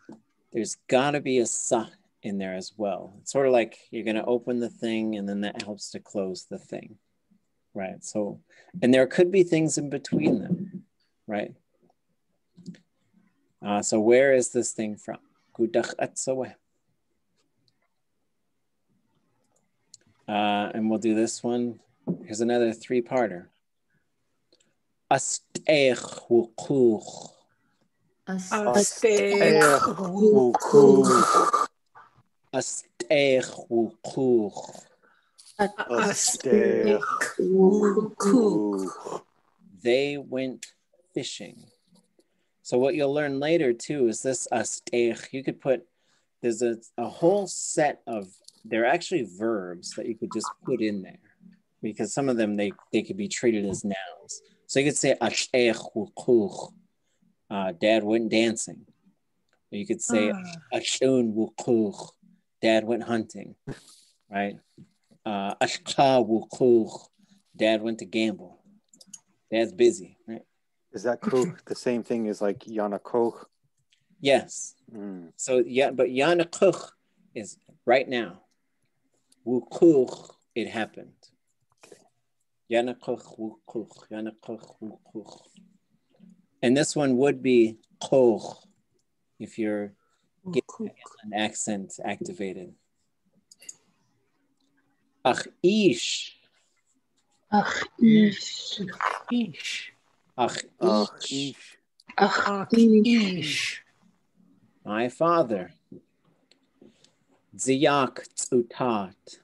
there's gotta be a sa in there as well. It's sort of like you're gonna open the thing and then that helps to close the thing, right? So, and there could be things in between them, right? So where is this thing from? ʼawtuli.át soe. And we'll do this one. Here's another three-parter. ʼAst'ech wukuch. ʼAst'ech wukuch. ʼAst'ech wukuch. ʼAst'ech wukuch. They went fishing. So what you'll learn later too is this ʼast'ech. You could put, there's a whole set of, they're actually verbs that you could just put in there because some of them, they could be treated as nouns. So you could say ʼast'ech wukuch. Dad went dancing. Or you could say ʼashun wukuch. Dad went hunting, right? Ashka wukuch. Dad went to gamble. Dad's busy, right? Is that kuch the same thing as like yanakoch? Yes. So yeah, but yanakoch is right now. Wukuch, it happened. Yanakoch wukuch, yanakoch wukuch. And this one would be koch if you're getting an accent activated. Ach ish. Ach ish. Ach ish. Ach ish. My father. Ziyak ʼawtuli.át.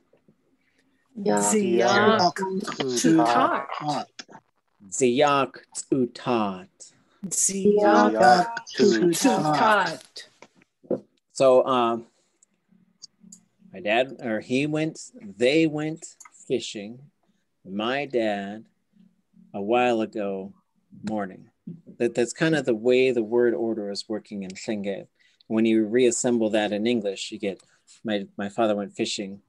Ziyak Ziyak ʼawtuli.át. So my dad, or they went fishing. My dad, a while ago morning. That's kind of the way the word order is working in Tlingit. When you reassemble that in English, you get my father went fishing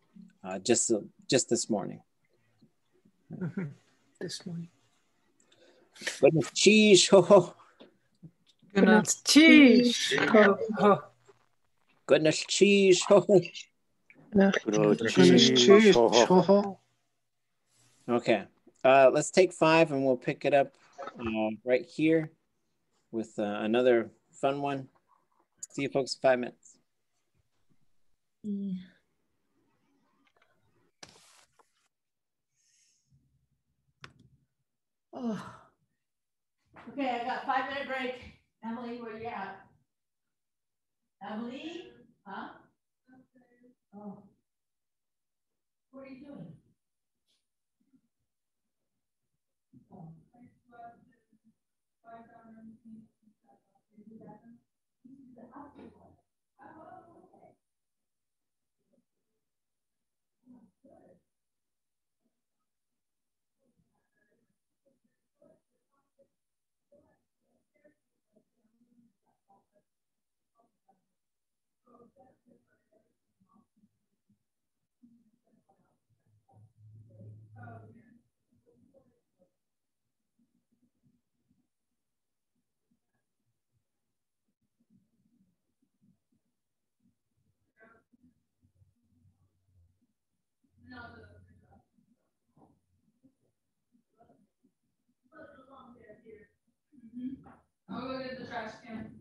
just this morning. This morning. Goodness cheese, ho ho. Goodness cheese. Ho ho. Goodness cheese, ho ho. Cheese. Ho, ho. Okay, let's take 5 and we'll pick it up right here with another fun one. See you folks in 5 minutes. Oh. Okay, I got 5-minute break. Emily, where you at? Emily? Huh? Oh. What are you doing? Oh. I'll go get the trash can.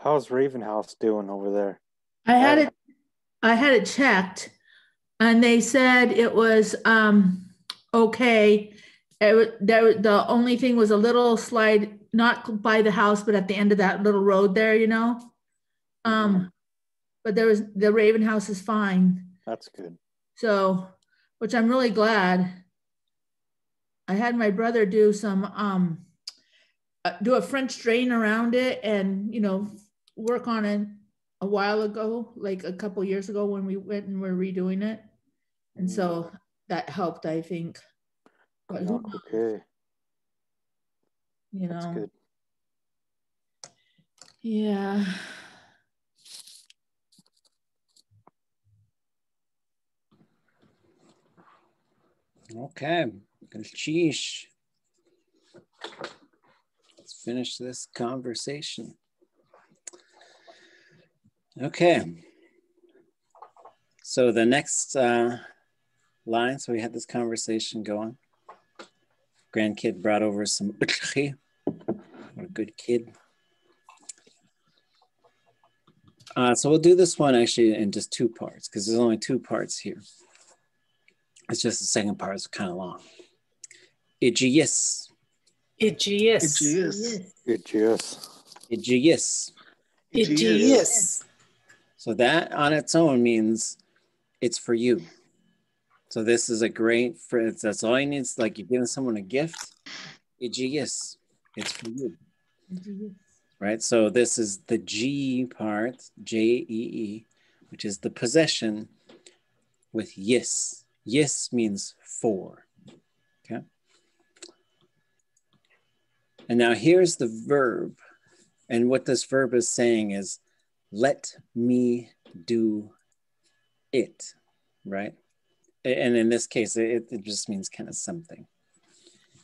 How's Raven House doing over there? I had it checked, and they said it was okay. The only thing was a little slide, not by the house, but at the end of that little road there, you know. But the Raven House is fine. That's good. So, which I'm really glad. I had my brother do some do a French drain around it, and work on it a while ago, like a couple years ago when we went and were redoing it, and so that helped, I think. But okay. That's good. Yeah. Okay. Sheesh. Let's finish this conversation. Okay. So the next line. So we had this conversation going. Grandkid brought over some ʼawtuli.át. What a good kid. So we'll do this one actually in just 2 parts because there's only 2 parts here. It's just the second part is kind of long. ʼijiyis. ʼijiyis. ʼijiyis. ʼijiyis. So that on its own means it's for you. So this is a great phrase. That's all you need. It's like you're giving someone a gift. ʼijiyis. It's for you. Right? So this is the G part, J-E-E, which is the possession with yis. Yis means for. Okay? And now here's the verb. And what this verb is saying is, let me do it, right? And in this case, it just means kind of something.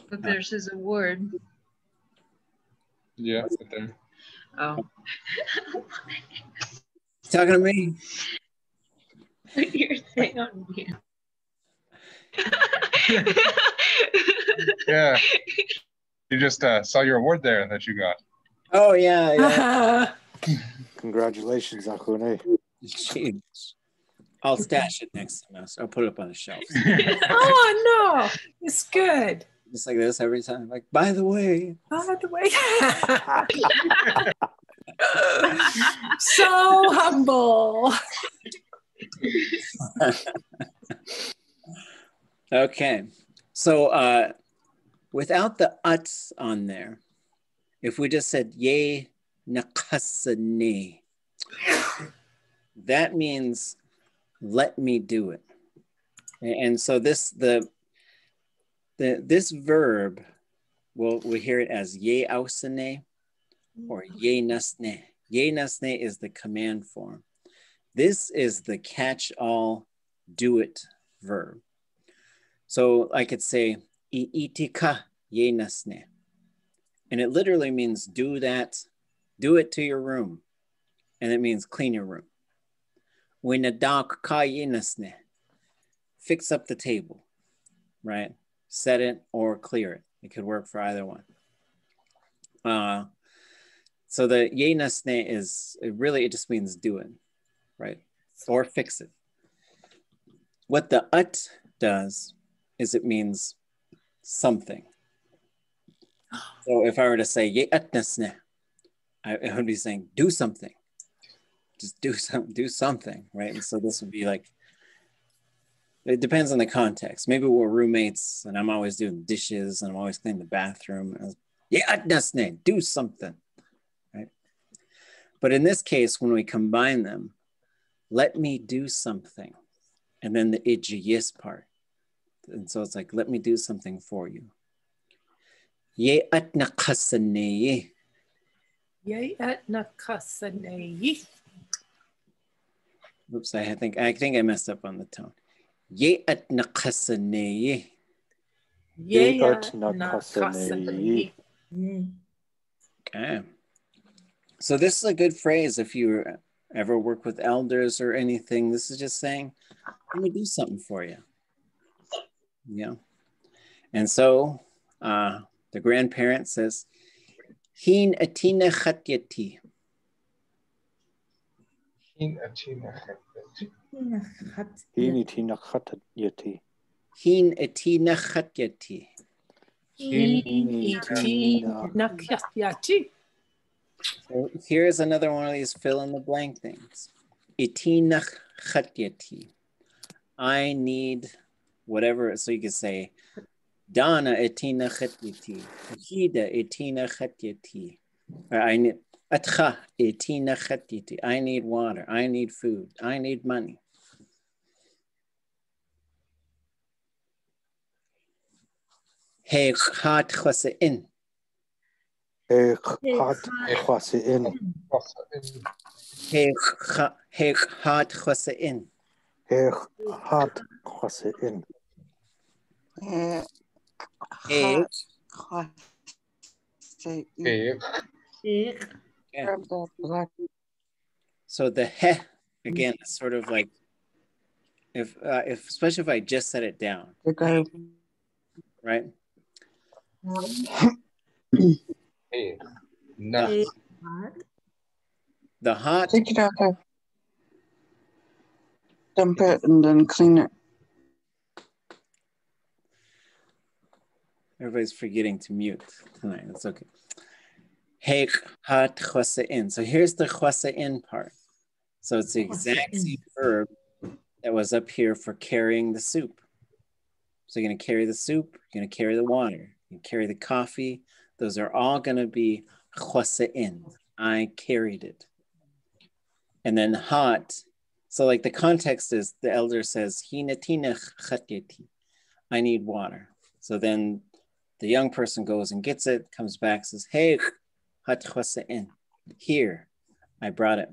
But there's a word. Yeah, right there. Oh. Talking to me? You're saying on mute. Yeah. You just saw your award there that you got. Oh, yeah. Congratulations, ʼawtuli.át. Jeez. I'll stash it next semester. I'll put it up on the shelf. Oh, no. It's good. Just like this every time. Like, by the way. By the way. So humble. Okay. So without the ʼat on there, if we just said ye nakasane, that means let me do it. And so this this verb, we hear it as ye ʼawsane or ye nasne. Ye nasne is the command form. This is the catch-all do it verb. So I could say itika ye nasne. And it literally means do that, do it to your room. And it means clean your room. Winadak ka ye nasne. Fix up the table, right? Set it or clear it. It could work for either one. So the ye nasne is, it just means do it, right? Or fix it. What the ʼat does is it means something. So if I were to say ye ʼat nasne, I would be saying do something. Just do something, right? And so this would be like, it depends on the context. Maybe we're roommates and I'm always doing dishes and I'm always cleaning the bathroom. Ye ʼat nasne, do something, right? But in this case, when we combine them, let me do something. And then the ʼijiyis part. And so it's like, let me do something for you. Ye ʼat nakasane. Ye ʼat nakasane. Oops, I think I messed up on the tone. Ye ʼat nakasane. Ye ʼat nakasane. Okay. So this is a good phrase if you ever work with elders or anything. This is just saying, let me do something for you. Yeah. And so the grandparent says, Hin atina chatyati. Hin atina chatyati. Hin atina chatyati. Hin atina chatyati. So here's another one of these fill in the blank things. Itina chatyati. I need whatever. So you could say, Dana etina chatyati. Hida etina chatyati. I need atcha etina chatyati. I need water. I need food. I need money. Hey chat chasein. Hey chat chasein. Hey chat chasein. Hey chat chasein. Hey. So the he again is sort of like if especially if I just set it down, right? Hey, no. The hot. Take it out there. Dump it and then clean it. Everybody's forgetting to mute tonight. That's okay. Heik hat chwasa'in. So here's the chwasa'in part. So it's the exact same verb that was up here for carrying the soup. So you're going to carry the soup, you're going to carry the water, you carry the coffee. Those are all going to be chwasa'in. I carried it. And then hot. So like the context is the elder says, Hinatinach chateti. I need water. So then the young person goes and gets it, comes back, says, hey, hat chwasa'in. Here, I brought it.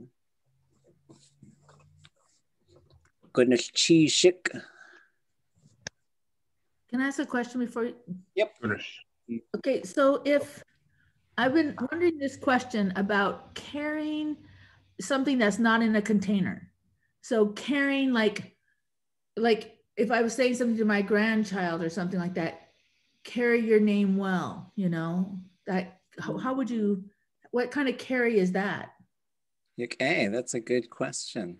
Goodness, cheese shik. Can I ask a question before you? Yep. Okay, so if I've been wondering this question about carrying something that's not in a container. So carrying like if I was saying something to my grandchild or something like that, carry your name well, you know, that how would you, what kind of carry is that? Okay, that's a good question.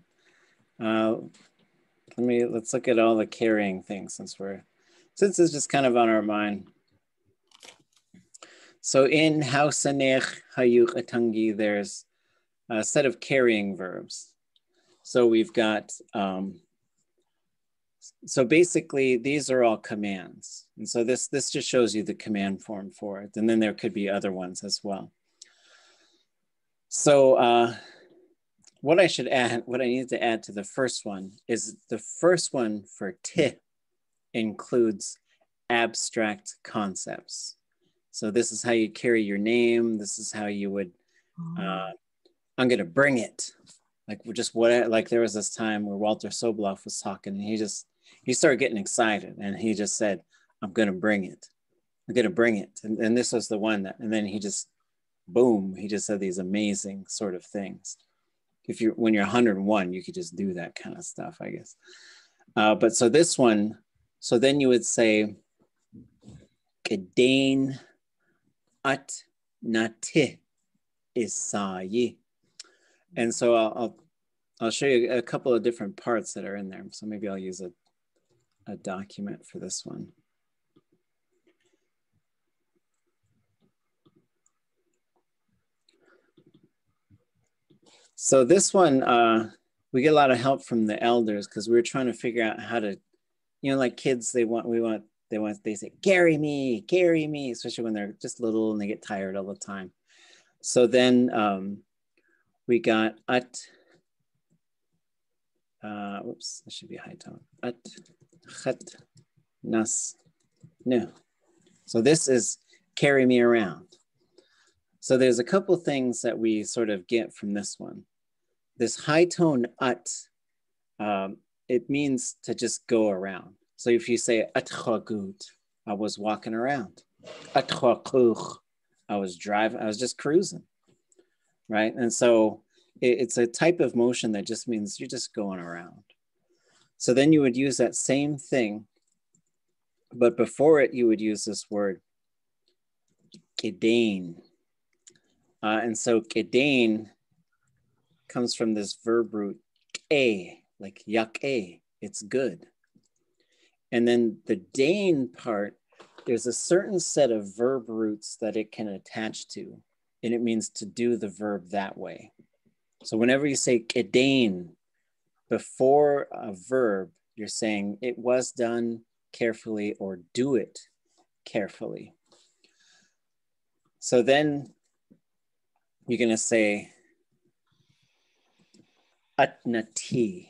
Let's look at all the carrying things since it's just kind of on our mind. So in Hausanech Hayuk Atangi, there's a set of carrying verbs. So we've got, so basically these are all commands. And so this just shows you the command form for it. And then there could be other ones as well. So what I need to add to the first one is the first one for ti includes abstract concepts. So this is how you carry your name. This is how you would, I'm gonna bring it. Like there was this time where Walter Sobloff was talking and he started getting excited and he just said, I'm gonna bring it. I'm gonna bring it. And this was the one and then he just, boom, he just said these amazing sort of things. When you're 101, you could just do that kind of stuff, I guess. But so this one, so then you would say, Kedain at nati isayi. And so I'll show you a couple of different parts that are in there. So maybe I'll use a document for this one. So this one, we get a lot of help from the elders because we were trying to figure out how to, you know, like kids, they say, carry me, especially when they're just little and they get tired all the time. So then we got at, whoops, that should be a high tone. At, chat, nas, no. So this is carry me around. So there's a couple things that we sort of get from this one. This high tone at, it means to just go around. So if you say atchagut, I was walking around. Atchakuch, I was just cruising, right? And so it's a type of motion that just means you're just going around. So then you would use that same thing, but before it, you would use this word, kedain. And so kedain comes from this verb root, ke, like yak-e, it's good. And then the dain part, there's a certain set of verb roots that it can attach to, and it means to do the verb that way. So whenever you say kedain before a verb, you're saying it was done carefully or do it carefully. So then you're gonna say atnati.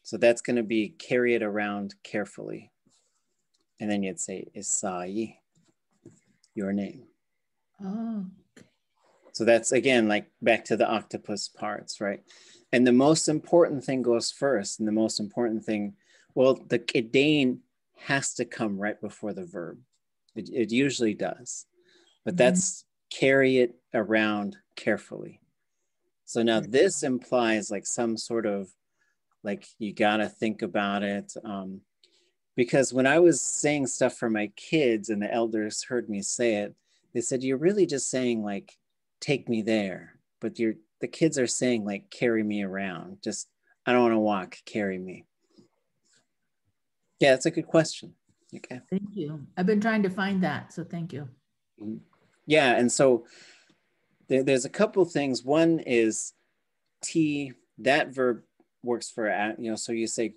So that's gonna be carry it around carefully. And then you'd say isayi, your name. Oh. So that's again, like back to the octopus parts, right? And the most important thing goes first. And the most important thing, well, the kedain has to come right before the verb. It usually does, but that's carry it around carefully. So now this implies like some sort of Like you gotta think about it. Because when I was saying stuff for my kids and the elders heard me say it, they said, you're really just saying like, take me there. But the kids are saying like, carry me around. Just, I don't wanna walk, carry me. Yeah, that's a good question. Okay. Thank you. I've been trying to find that, so thank you. Yeah, and so there's a couple things. One is that verb works for, so you say,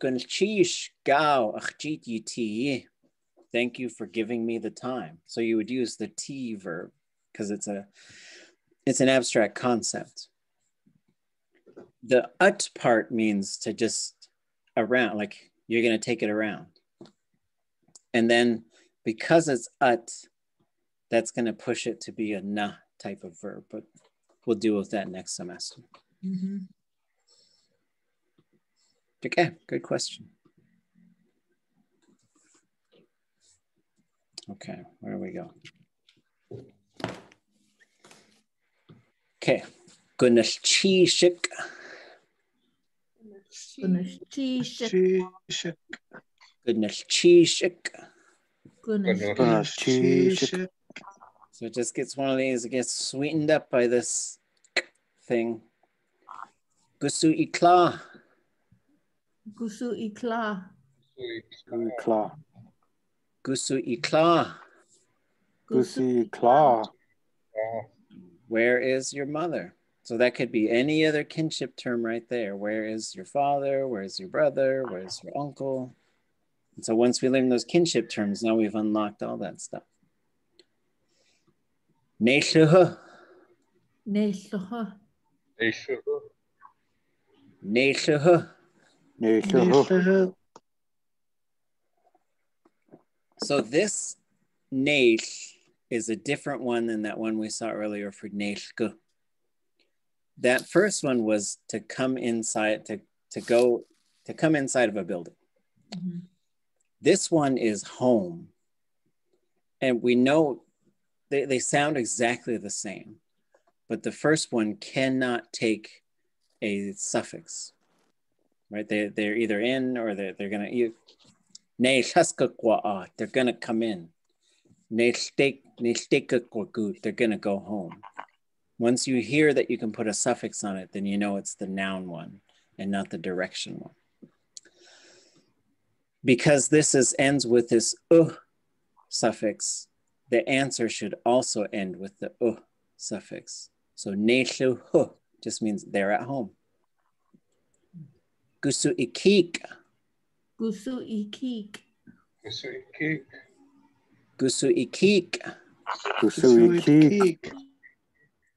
thank you for giving me the time. So you would use the T verb because it's an abstract concept. The ʼat part means to just around, like you're going to take it around. And then because it's ʼat, that's going to push it to be a na type of verb, but we'll deal with that next semester. Mm-hmm. Okay, good question. Okay, where do we go? Okay, gunashchishik. Gunashchishik. So it just gets one of these, it gets sweetened up by this thing. Gusu'ikla. Gusu'ikla. Gusu'ikla. Gusu'ikla. Where is your mother? So that could be any other kinship term right there. Where is your father? Where's your brother? Where's your uncle? And so once we learn those kinship terms, now we've unlocked all that stuff. Neishuhu. Neishuhu. Neishuhu. Neishuhu. So this neish is a different one than that one we saw earlier for neishku. That first one was to come inside, to come inside of a building. Mm-hmm. This one is home. And we know they sound exactly the same, but the first one cannot take a suffix, right? They're either in or they're gonna, they're gonna come in. They're gonna go home. Once you hear that you can put a suffix on it, then you know it's the noun one and not the direction one. Because this ends with this suffix, the answer should also end with the suffix. So neishuhu just means they're at home. Gusu'ikik. Gusu'ikik. Gusu'ikik. Gusu'ikik.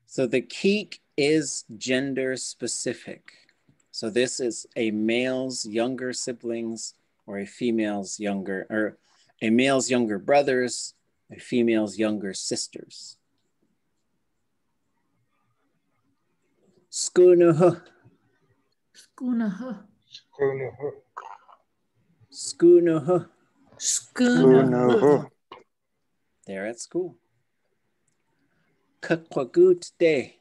So the keek is gender specific. So this is a male's younger siblings or a female's younger, or a male's younger brothers, a female's younger sisters. Schoonuhu. Schoonuhu. Schoonuhu. Schoonuhu. They're at school. Kakwagut day.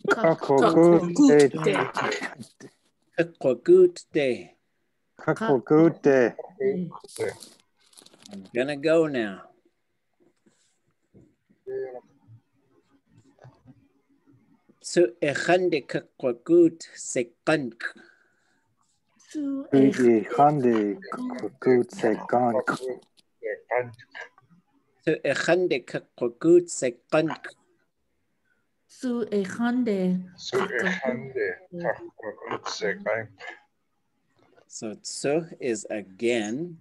Kakwagut day. Kakwagut day. Kakwagut day. I'm gonna go now. So echande kakwagut sekank. Su Echande kakwagut sekank. So echande kakwagut sekank. Su echande. So tsu is again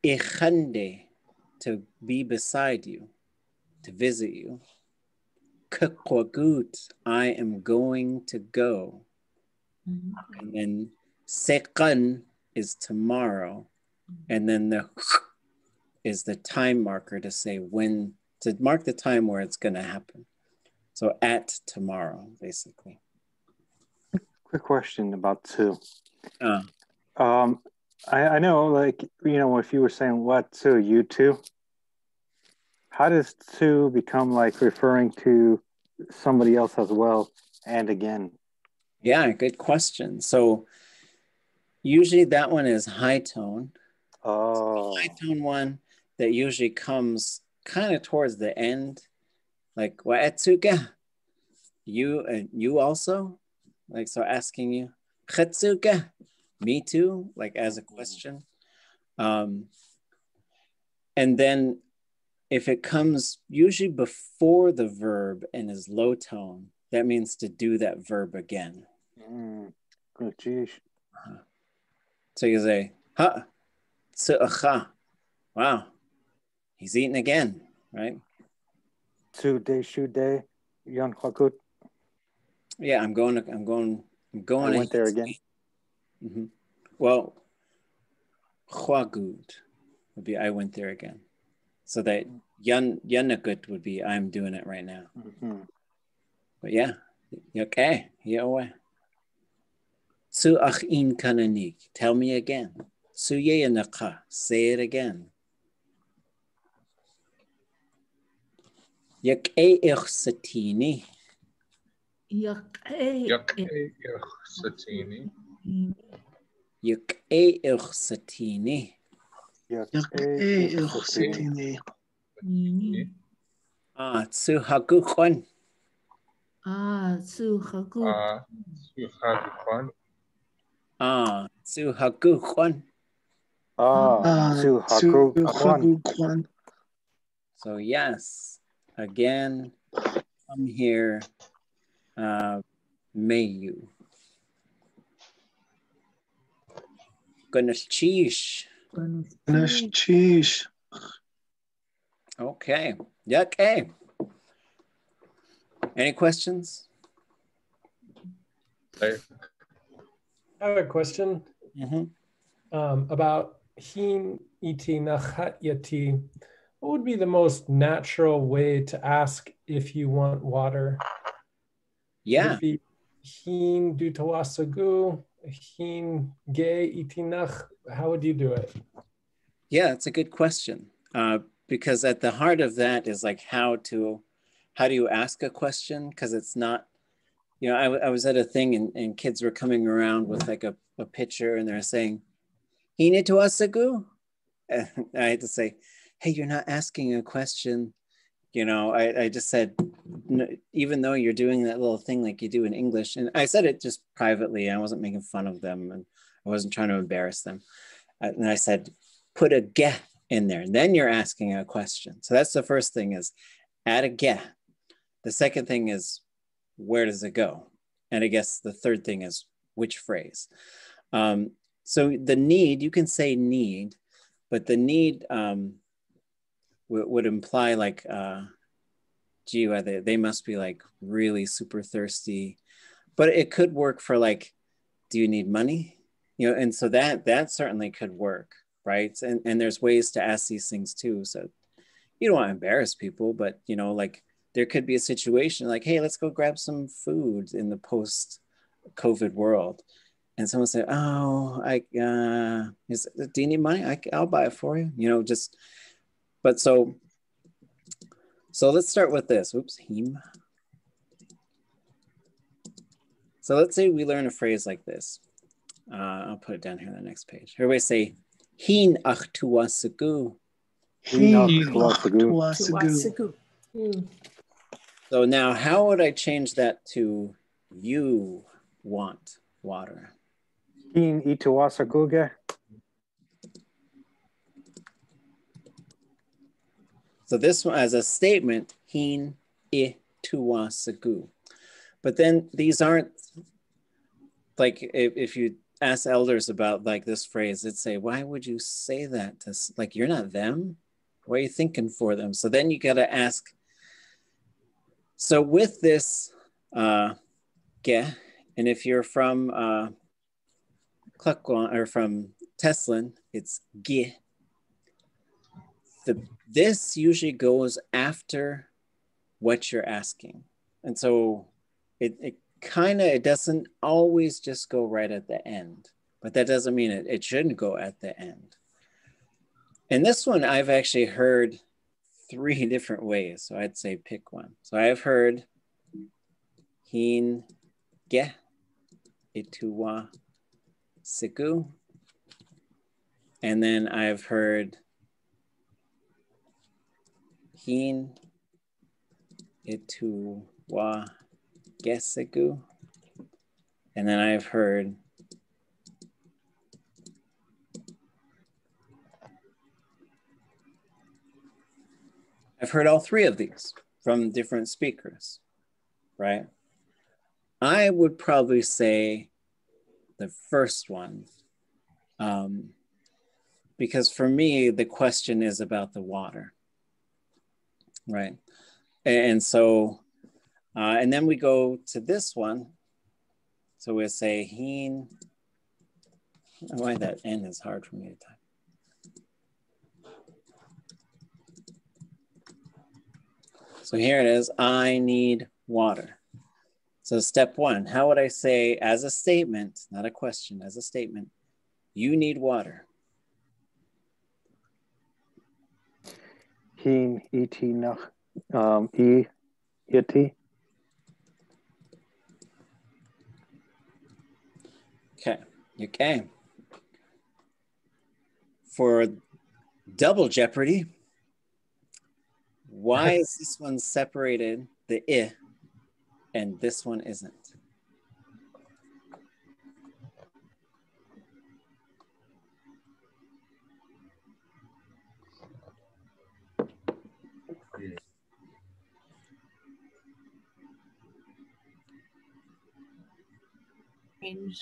echande, to be beside you, to visit you. Kakwagut, I am going to go. Mm-hmm. And then sekan is tomorrow. And then the is the time marker to say when, to mark the time where it's going to happen. So at tomorrow, basically. Quick question about two. Uh, I know, like, if you were saying what two, you two, how does two become like referring to somebody else as well and again? Yeah, good question. So usually that one is high tone. Oh. High tone one that usually comes kind of towards the end, like wa'atsuka, you and you also, like so asking you, chatsuka, me too, like as a question. And then if it comes usually before the verb and is low tone, that means to do that verb again. Oh, geez. So you say, ha, tsu'acha. Wow, he's eating again, right? Shude, Yon Hakut. Yeah, I'm going. I went there again. Mm-hmm. Well, Chwagud would be I went there again. So that Yanakut would be I'm doing it right now. Mm-hmm. But yeah, okay, yeah. Su ach in kananik. Tell me again. Su yeyanaka. Say it again. Yak ich satini. Satini. Yak ich satini. Tsu hagukwan. Tsu hagukwan. Tsu hagukwan. Tsu hagukwan. So yes, again, come here, may you. Ganashish. Okay. Okay. Any questions? I have a question about hin iti nachat yati. What would be the most natural way to ask if you want water? Yeah. Would it be hin dutawasagu, hin ge itinach? How would you do it? Yeah, it's a good question. Because at the heart of that is like how do you ask a question? Because it's not, I was at a thing and kids were coming around with like a picture and they're saying, Hine tuasagu? And I had to say, hey, you're not asking a question. I just said, even though you're doing that little thing like you do in English, and I said it just privately, I wasn't making fun of them and I wasn't trying to embarrass them. And I said, put a ge in there, and then you're asking a question. So that's the first thing is add a ge. The second thing is, where does it go? And I guess the third thing is which phrase. So the need, you can say need, but the need would imply like, gee, they must be like really super thirsty. But it could work for like, do you need money? And so that certainly could work, right? And there's ways to ask these things too. So you don't want to embarrass people, but like there could be a situation like, hey, let's go grab some food in the post-COVID world. And someone said, oh, do you need money? I'll buy it for you. But so let's start with this. Oops, him. So let's say we learn a phrase like this. I'll put it down here on the next page. Everybody say, hin ach tuasagu. So now how would I change that to you want water? Hin ituasaguga. So this one as a statement, hin ituasagu. But then these aren't like if you ask elders about like this phrase, they'd say, why would you say that? Like you're not them? What are you thinking for them? So then you got to ask. So with this ge, and if you're from Klakwan or from Teslin, it's ge. This usually goes after what you're asking. And so it doesn't always just go right at the end, but that doesn't mean it shouldn't go at the end. And this one I've actually heard 3 different ways. So I'd say pick one. So I've heard hin ge, ituwa siku. And then I've heard hin ituwa gesiku. And then I've heard all three of these from different speakers, right? I would probably say the first one, because for me, the question is about the water, right? And so, and then we go to this one. So we'll say hin. I don't know why that N is hard for me to type. So here it is, I need water. So step one, how would I say as a statement, not a question, as a statement, you need water? Hin iti nach I iti. Okay. For double jeopardy, why is this one separated, the I, and this one isn't?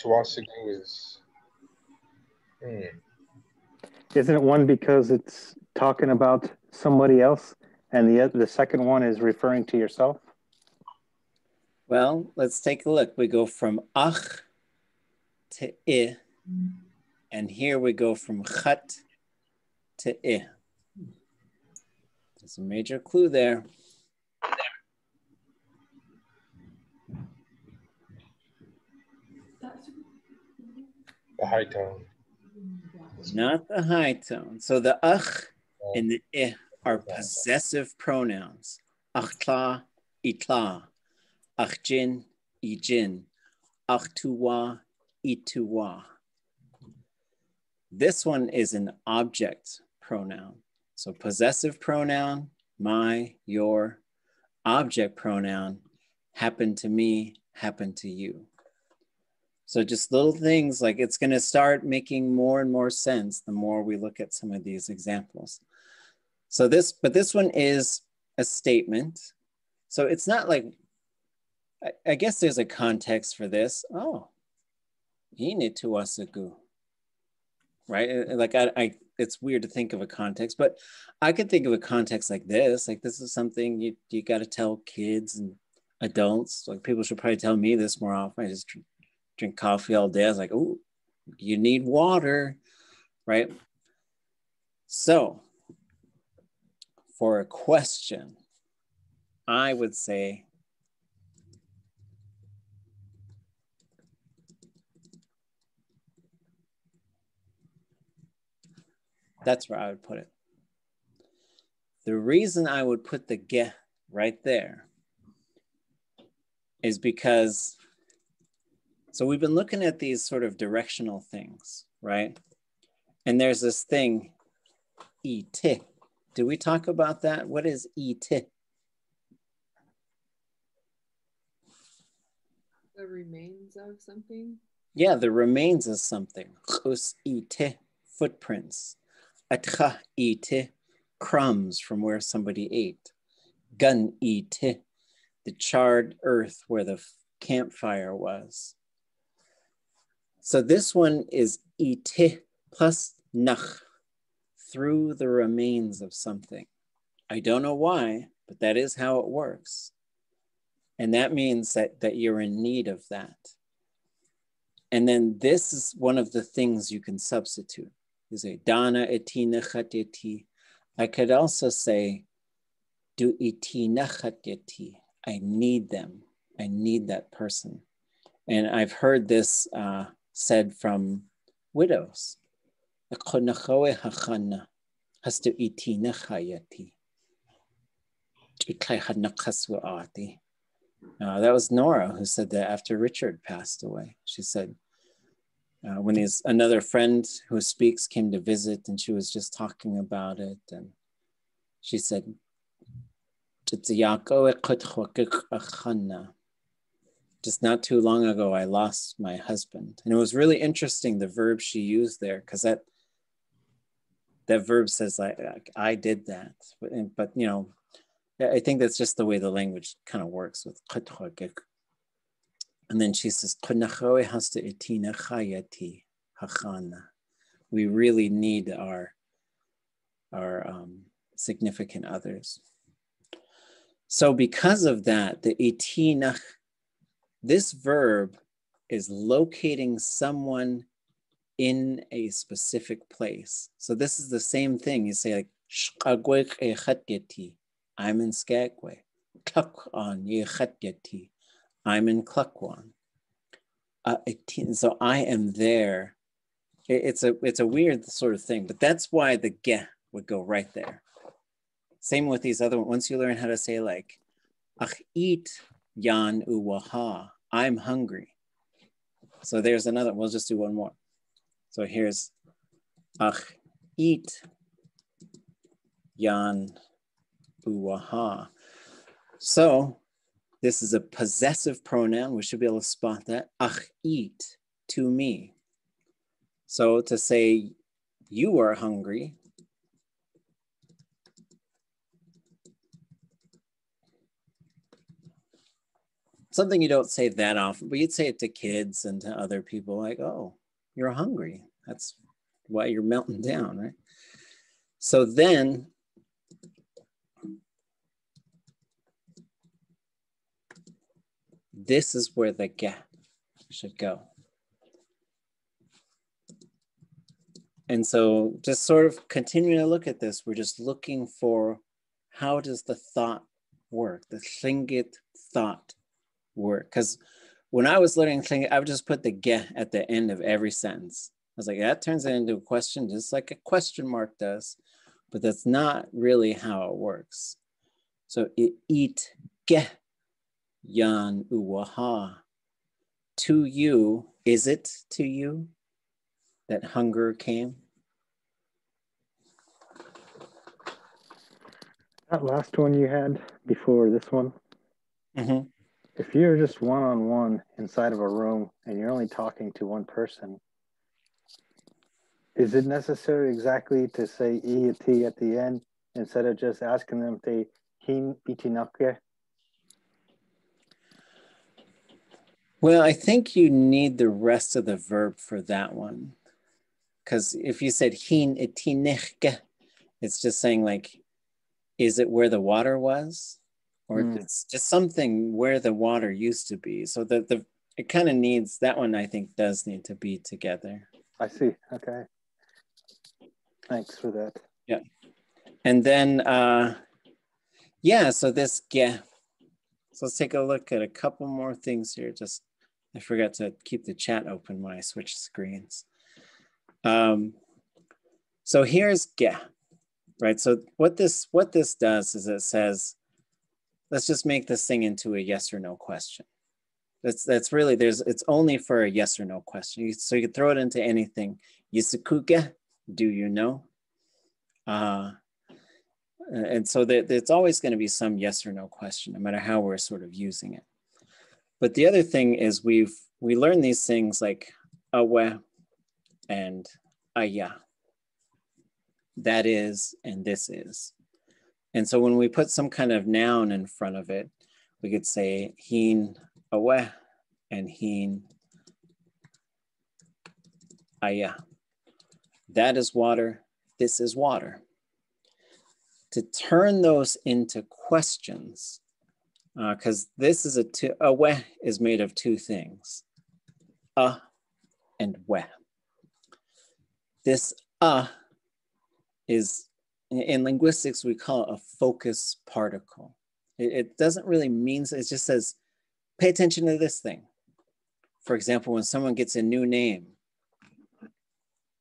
Tuwasigu is. Isn't it one because it's talking about somebody else, and the second one is referring to yourself? Well, let's take a look. We go from ach to I, and here we go from chat to I. There's a major clue there. The high tone. Not the high tone. So the ach and the I are possessive pronouns. ʼawtuli.át, ʼajin, ʼawtuli.át. This one is an object pronoun. So possessive pronoun, my, your. Object pronoun, happened to me, happened to you. So just little things like it's going to start making more and more sense the more we look at some of these examples. So this one is a statement. So it's not like, I guess there's a context for this. Oh, hine tuwasigu, right? Like it's weird to think of a context, but I could think of a context like this. Like this is something you got to tell kids and adults. Like people should probably tell me this more often. I just drink coffee all day. I was like, oh, you need water, right? So for a question, I would say, that's where I would put it. The reason I would put the ge right there is because, so we've been looking at these sort of directional things, right? And there's this thing, ite. Did we talk about that? What is ite? The remains of something? Yeah, the remains of something. Chus ite, footprints. Atcha ite, crumbs from where somebody ate. Gun ite, the charred earth where the campfire was. So this one is ite plus nach, through the remains of something. I don't know why, but that is how it works. And that means that you're in need of that. And then this is one of the things you can substitute. You say, dana eti nachat eti. I could also say, du iti nachat eti. I need them. I need that person. And I've heard this said from widows. Hastu iti nachayati. That was Nora who said that after Richard passed away. She said, when another friend who speaks came to visit and she was just talking about it. And she said, just not too long ago, I lost my husband. And it was really interesting, the verb she used there, because that verb says, I did that. But, you know, I think that's just the way the language kind of works with. And then she says, we really need our significant others. So because of that, the itinach, this verb is locating someone in a specific place. So this is the same thing. You say like, I'm in Skagway. I'm in Klukwan. So I am there. It's a weird sort of thing, but that's why the ge would go right there. Same with these other ones. Once you learn how to say like, ach eat yan uwaha, I'm hungry. So there's another, we'll just do one more. So here's ach eat yan uwaha. So this is a possessive pronoun. We should be able to spot that. Ach eat, to me. So to say you are hungry, something you don't say that often, but you'd say it to kids and to other people like, oh, you're hungry. That's why you're melting down, right? So then, this is where the ge should go. And so just sort of continuing to look at this, we're just looking for how does the thought work, the Tlingit thought work? Because when I was learning Tlingit, I would just put the ge at the end of every sentence. I was like, that turns it into a question, just like a question mark does, but that's not really how it works. So eat ge yan uwaha. To you, is it to you that hunger came? That last one you had before this one, if you're just one-on-one inside of a room and you're only talking to one person, is it necessary exactly to say ʼawtuli at the end instead of just asking them te hin itinake? Well, I think you need the rest of the verb for that one. Because if you said hin itineke, it's just saying like, is it where the water was? Or it's just something where the water used to be. So it kind of needs, that one I think does need to be together. I see, okay. Thanks for that. Yeah. And then, yeah, so this ge. So let's take a look at a couple more things here. Just, I forgot to keep the chat open when I switch screens. So here's ge, right? So what this does is it says, let's just make this thing into a yes or no question. That's really, it's only for a yes or no question. So you can throw it into anything. Yisukuge, do you know? And so it's always going to be some yes or no question, no matter how we're sort of using it. But the other thing is we learn these things like awe and aya. That is, and this is. And so when we put some kind of noun in front of it, we could say hin awe and hin aya. That is water, this is water. To turn those into questions, because this is awe is made of two things, and we. This is, in linguistics, we call it a focus particle. It doesn't really mean, it just says, pay attention to this thing. For example, when someone gets a new name,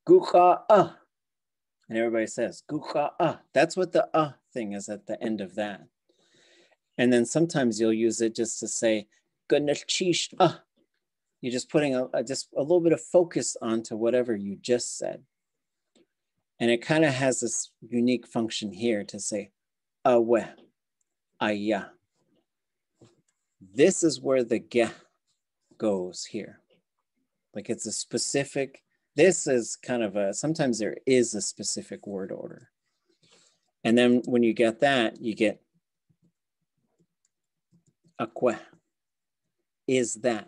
Guka and everybody says, Guka. That's what the thing is at the end of that. And then sometimes you'll use it just to say, you're just putting just a little bit of focus onto whatever you just said. And it kind of has this unique function here to say, awe, aya. This is where the ge goes here. Like it's a specific, this is kind of sometimes there is a specific word order. And then when you get that, you get akwe, is that.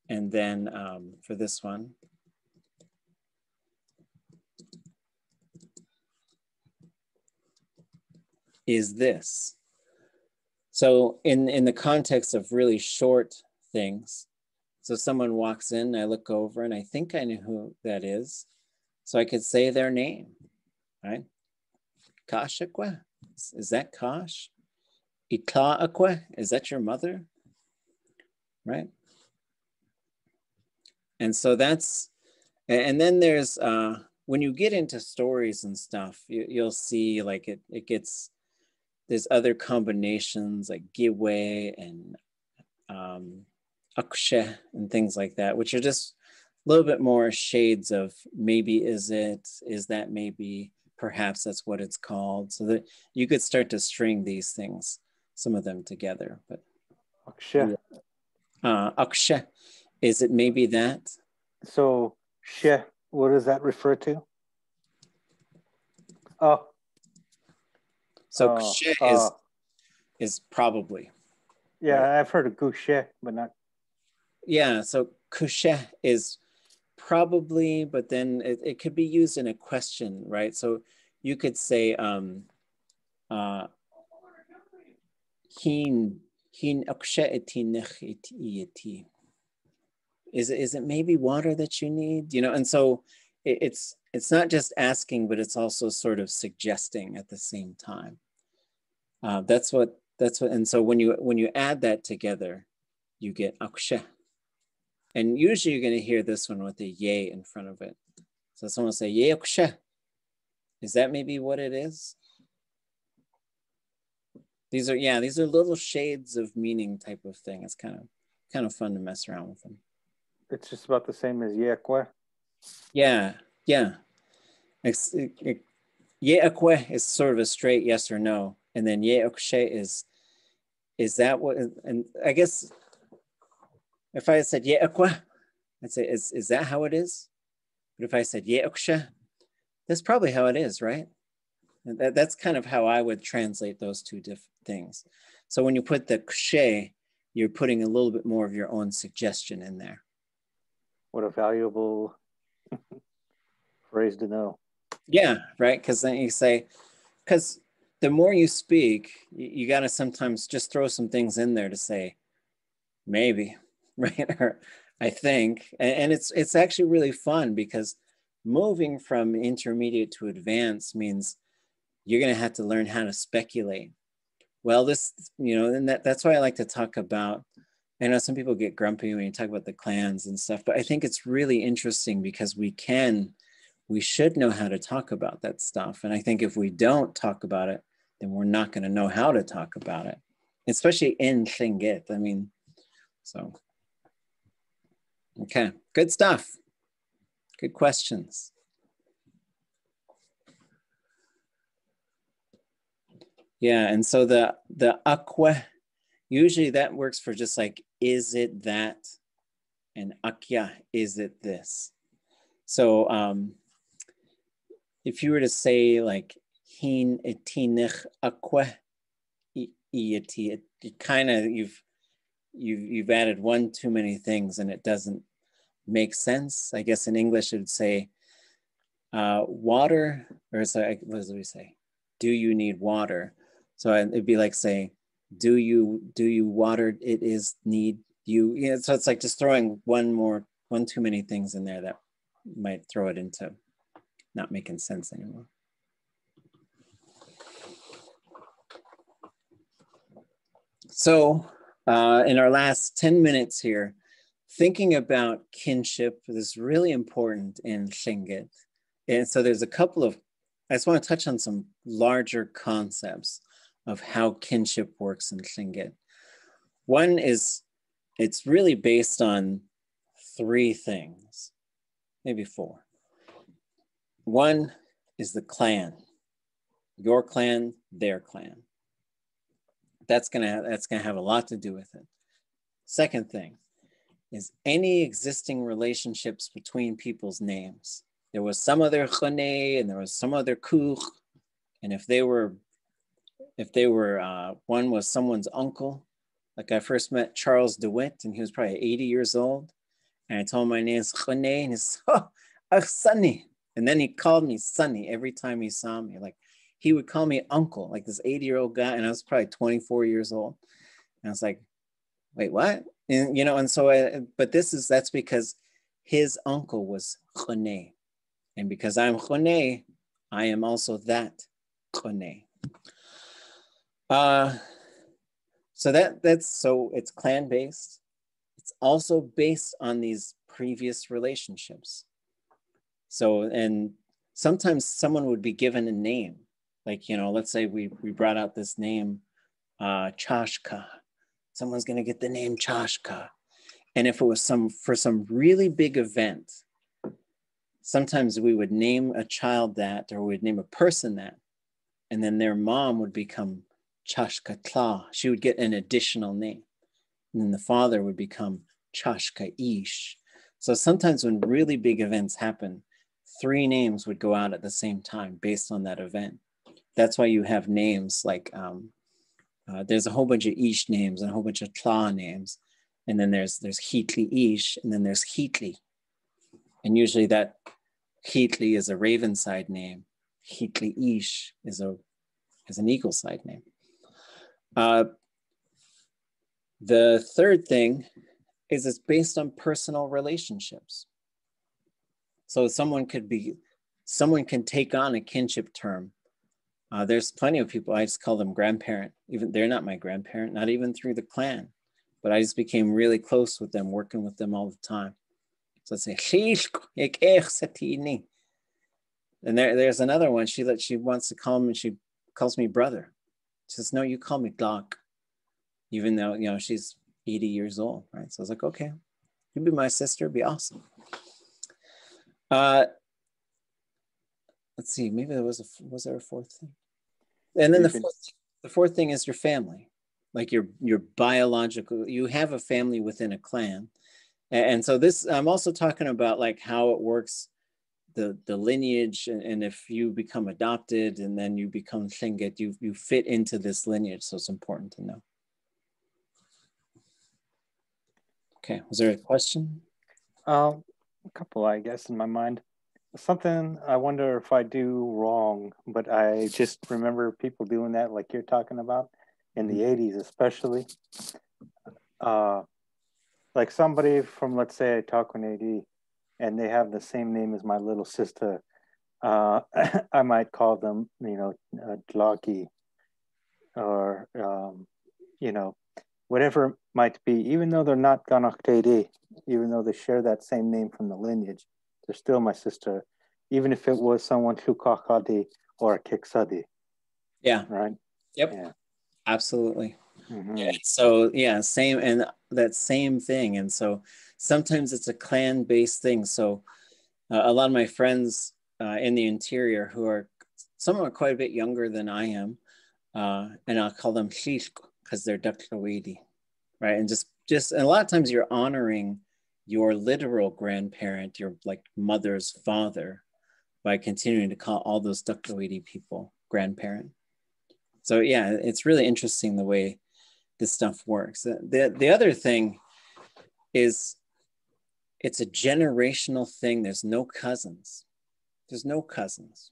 And then for this one, is this. So in the context of really short things, so someone walks in, I look over and I think I know who that is. So I could say their name, right? Kashakwe, is that Kash? Itlaakwe, is that your mother? Right? And so that's, and then there's, when you get into stories and stuff, you'll see like it gets, there's other combinations like giwe and akshe and things like that, which are just a little bit more shades of maybe is it, is that maybe, perhaps that's what it's called. So that you could start to string these things, some of them together. But Akshe. Akshe, is it maybe that? So she, what does that refer to? Oh. So kshe is probably. Yeah, right? I've heard of kushe, but not. Yeah, so kushe is probably, but then it could be used in a question, right? So you could say hin akshe etinech iti. Is it maybe water that you need? You know, and so it's not just asking, but it's also sort of suggesting at the same time. That's what, and so when you add that together, you get akshe. And usually you're going to hear this one with a ye in front of it. So someone will say, ye akshe. Is that maybe what it is? These are little shades of meaning type of thing. It's kind of fun to mess around with them. It's just about the same as yekwe. Yeah. Ye akwe is sort of a straight yes or no. And then ye akshe is that what, and I guess if I said ye akwe, I'd say, is that how it is? But if I said ye akshe, that's probably how it is, right? And that's kind of how I would translate those two different things. So when you put the kshe, you're putting a little bit more of your own suggestion in there. What a valuable phrase to know. Yeah, right. Because then you say, because the more you speak, you got to sometimes just throw some things in there to say, maybe, right? Or I think, and it's actually really fun because moving from intermediate to advanced means you're going to have to learn how to speculate. Well, this, you know, and that's why I like to talk about, I know some people get grumpy when you talk about the clans and stuff, but I think it's really interesting because we should know how to talk about that stuff. And I think if we don't talk about it, then we're not going to know how to talk about it, especially in Tlingit. I mean, so, okay, good stuff. Good questions. Yeah, and so the akwe, usually that works for just like, is it that? And akya, is it this? So if you were to say like, hin etinich akwe iati, it kind of, you've added one too many things and it doesn't make sense. I guess in English it would say water, or sorry, what do we say? Do you need water? So it'd be like saying, do you water? It is need you. You know, so it's like just throwing one too many things in there that might throw it into not making sense anymore. So in our last 10 minutes here, thinking about kinship is really important in Tlingit. And so there's a couple of, I just want to touch on some larger concepts. of how kinship works in Tlingit. One is, it's really based on 3 things, maybe 4. One is the clan, your clan, their clan. That's gonna have a lot to do with it. Second thing is any existing relationships between people's names. There was some other Chone and there was some other Kuch, and if they were one was someone's uncle. Like I first met Charles DeWitt and he was probably 80 years old. And I told him my name is Chone and he said, oh, Sonny. And then he called me Sonny every time he saw me. Like he would call me uncle, like this 80-year-old guy. And I was probably 24 years old. And I was like, wait, what? And, you know, and so, but that's because his uncle was Chone. And because I'm Chone, I am also that Chone. So it's clan-based. It's also based on these previous relationships. So, and sometimes someone would be given a name. Like, you know, let's say we brought out this name, Chashka. Someone's gonna get the name Chashka. And if it was for some really big event, sometimes we would name a child that, or we'd name a person that, and then their mom would become Chashka Tla. She would get an additional name. And then the father would become Chashka Ish. So sometimes when really big events happen, 3 names would go out at the same time based on that event. That's why you have names like, there's a whole bunch of Ish names and a whole bunch of Tla names. And then there's Hitli Ish, and then there's Hitli. And usually that Hitli is a Ravenside name. Hitli Ish is an Eagleside name. The third thing is it's based on personal relationships. So someone can take on a kinship term. There's plenty of people, I just call them grandparent. Even they're not my grandparent, not even through the clan, but I just became really close with them, working with them all the time. So I'd say, and there's another one, she wants to call me, she calls me brother. She says, no, you call me Glock, even though, you know, she's 80 years old, right? So I was like, okay, you'd be my sister, it'd be awesome. Let's see, maybe was there a 4th thing? And then the fourth thing is your family, like your biological, you have a family within a clan. And so this, I'm also talking about like how it works, the lineage, and if you become adopted and then you become Tlingit, you fit into this lineage. So it's important to know. Okay, was there a question? A couple, I guess, in my mind. Something I wonder if I do wrong, but I just remember people doing that like you're talking about in the 80s, especially. Like somebody from, let's say, Takunedi, and they have the same name as my little sister. I might call them, you know, Tlaki, or, you know, whatever it might be, even though they're not Ganachtedi, even though they share that same name from the lineage, they're still my sister, even if it was someone Tlukakadi or a Kiksadi. Yeah. Right? Yep. Yeah. Absolutely. Mm-hmm. Yeah, so yeah, same, and that same thing. And so sometimes it's a clan-based thing. So a lot of my friends in the interior who are, some are quite a bit younger than I am, and I'll call them Shishk because they're Daklawedi, right? And just and a lot of times you're honoring your literal grandparent, your like mother's father, by continuing to call all those Daklawedi people grandparent. So yeah, it's really interesting the way this stuff works. The other thing is it's a generational thing. There's no cousins. There's no cousins,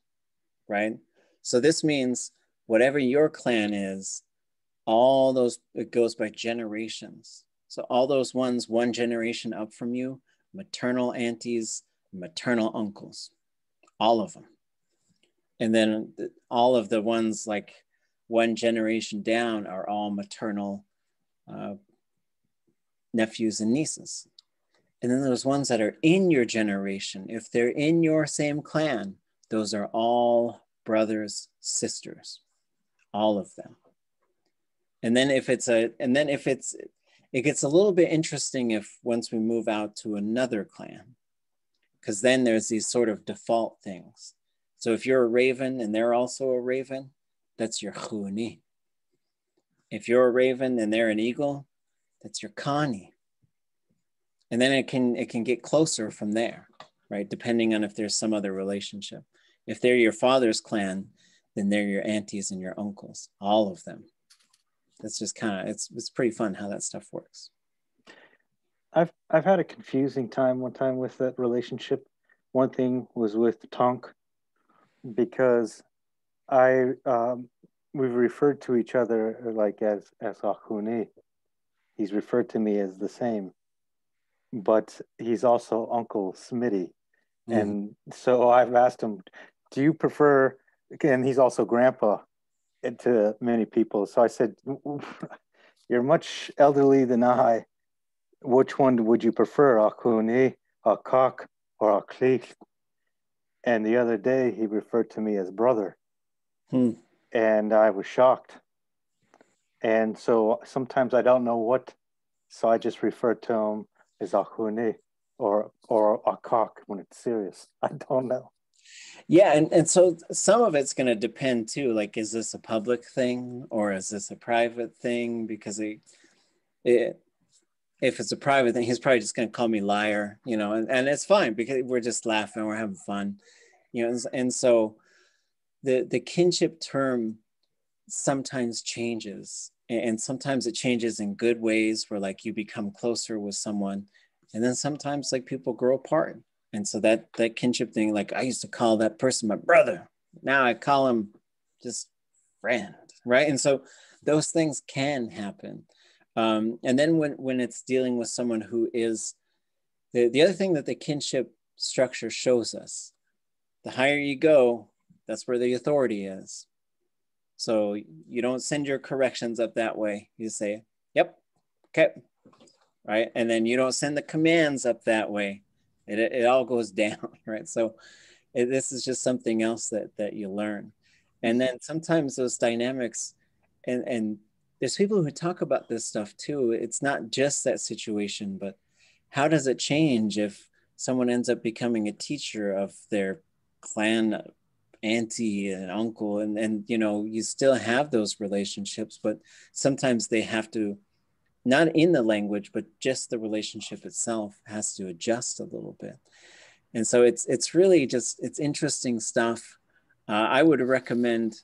right? So this means whatever your clan is, all those, it goes by generations. So all those ones, one generation up from you, maternal aunties, maternal uncles, all of them. And then all of the ones like one generation down are all maternal nephews and nieces. And then those ones that are in your generation, if they're in your same clan, those are all brothers, sisters, all of them. And then if it's it gets a little bit interesting if once we move out to another clan, because then there's these sort of default things. So if you're a raven and they're also a raven, that's your chuni. If you're a raven and they're an eagle, that's your kani. And then it can get closer from there, right? Depending on if there's some other relationship. If they're your father's clan, then they're your aunties and your uncles, all of them. That's just kind of, it's pretty fun how that stuff works. I've had a confusing time one time with that relationship. One thing was with Tonk, because we've referred to each other like as Achuni. He's referred to me as the same, but he's also Uncle Smitty. And so I've asked him, do you prefer, and he's also grandpa to many people. So I said, you're much elderly than I. Which one would you prefer, Achuni, Akak, or Aklik? And the other day he referred to me as brother. And I was shocked. And so sometimes I don't know what, so I just refer to him as Achuni or Akak when it's serious. I don't know. Yeah, and so some of it's going to depend too. Like, is this a public thing or is this a private thing? Because if it's a private thing, he's probably just going to call me liar, you know, and it's fine because we're just laughing, we're having fun, you know. And so the kinship term sometimes changes, and sometimes it changes in good ways where like you become closer with someone, and then sometimes like people grow apart. And so that kinship thing, like I used to call that person my brother, now I call him just friend, right? And so those things can happen. And then when it's dealing with someone who is, the other thing that the kinship structure shows us, the higher you go, that's where the authority is. So you don't send your corrections up that way. You say, yep, okay, right? And then you don't send the commands up that way. It all goes down, right? So this is just something else that you learn. And then sometimes those dynamics, and there's people who talk about this stuff too. It's not just that situation, but how does it change if someone ends up becoming a teacher of their clan auntie and uncle, and you know, you still have those relationships, but sometimes they have to, not in the language, but just the relationship itself has to adjust a little bit. And so it's really just, it's interesting stuff. I would recommend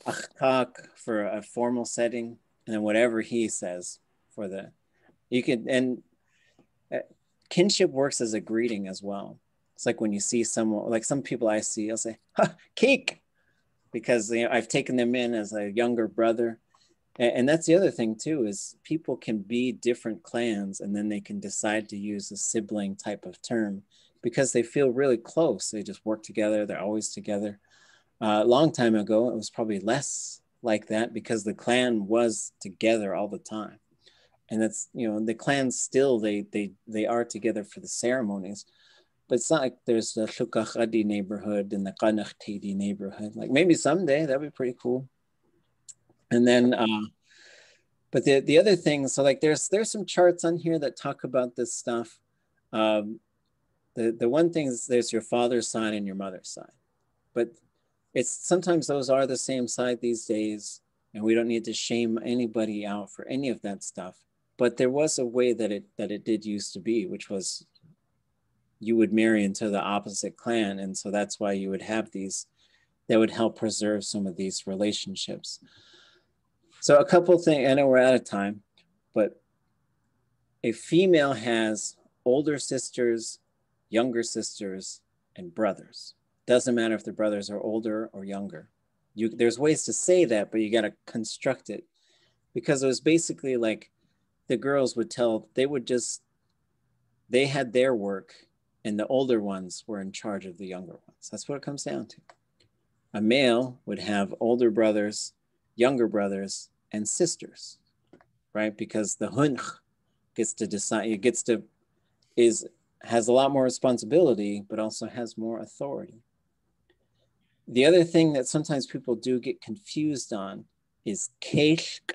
Achak for a formal setting, and then whatever he says for the, you can, and kinship works as a greeting as well. It's like when you see someone, like some people I see, I'll say, ha, Keek, because you know, I've taken them in as a younger brother. And that's the other thing too, is people can be different clans and then they can decide to use a sibling type of term because they feel really close. They just work together. They're always together. A long time ago, it was probably less like that because the clan was together all the time. And that's, you know, the clans still, they are together for the ceremonies, but it's not like there's the Shukachadi neighborhood and the Qanachtidi neighborhood. Like maybe someday that'd be pretty cool. And then, but the other thing, so like there's some charts on here that talk about this stuff. The one thing is there's your father's side and your mother's side, but it's sometimes those are the same side these days, and we don't need to shame anybody out for any of that stuff. But there was a way that it did used to be, which was you would marry into the opposite clan, and so that's why you would have these that would help preserve some of these relationships. So a couple of things, I know we're out of time, but a female has older sisters, younger sisters, and brothers. Doesn't matter if the brothers are older or younger. There's ways to say that, but you got to construct it, because it was basically like the girls would tell, they had their work and the older ones were in charge of the younger ones. That's what it comes down to. A male would have older brothers, younger brothers, and sisters, right? Because the hunch gets to decide, has a lot more responsibility, but also has more authority. The other thing that sometimes people do get confused on is keshk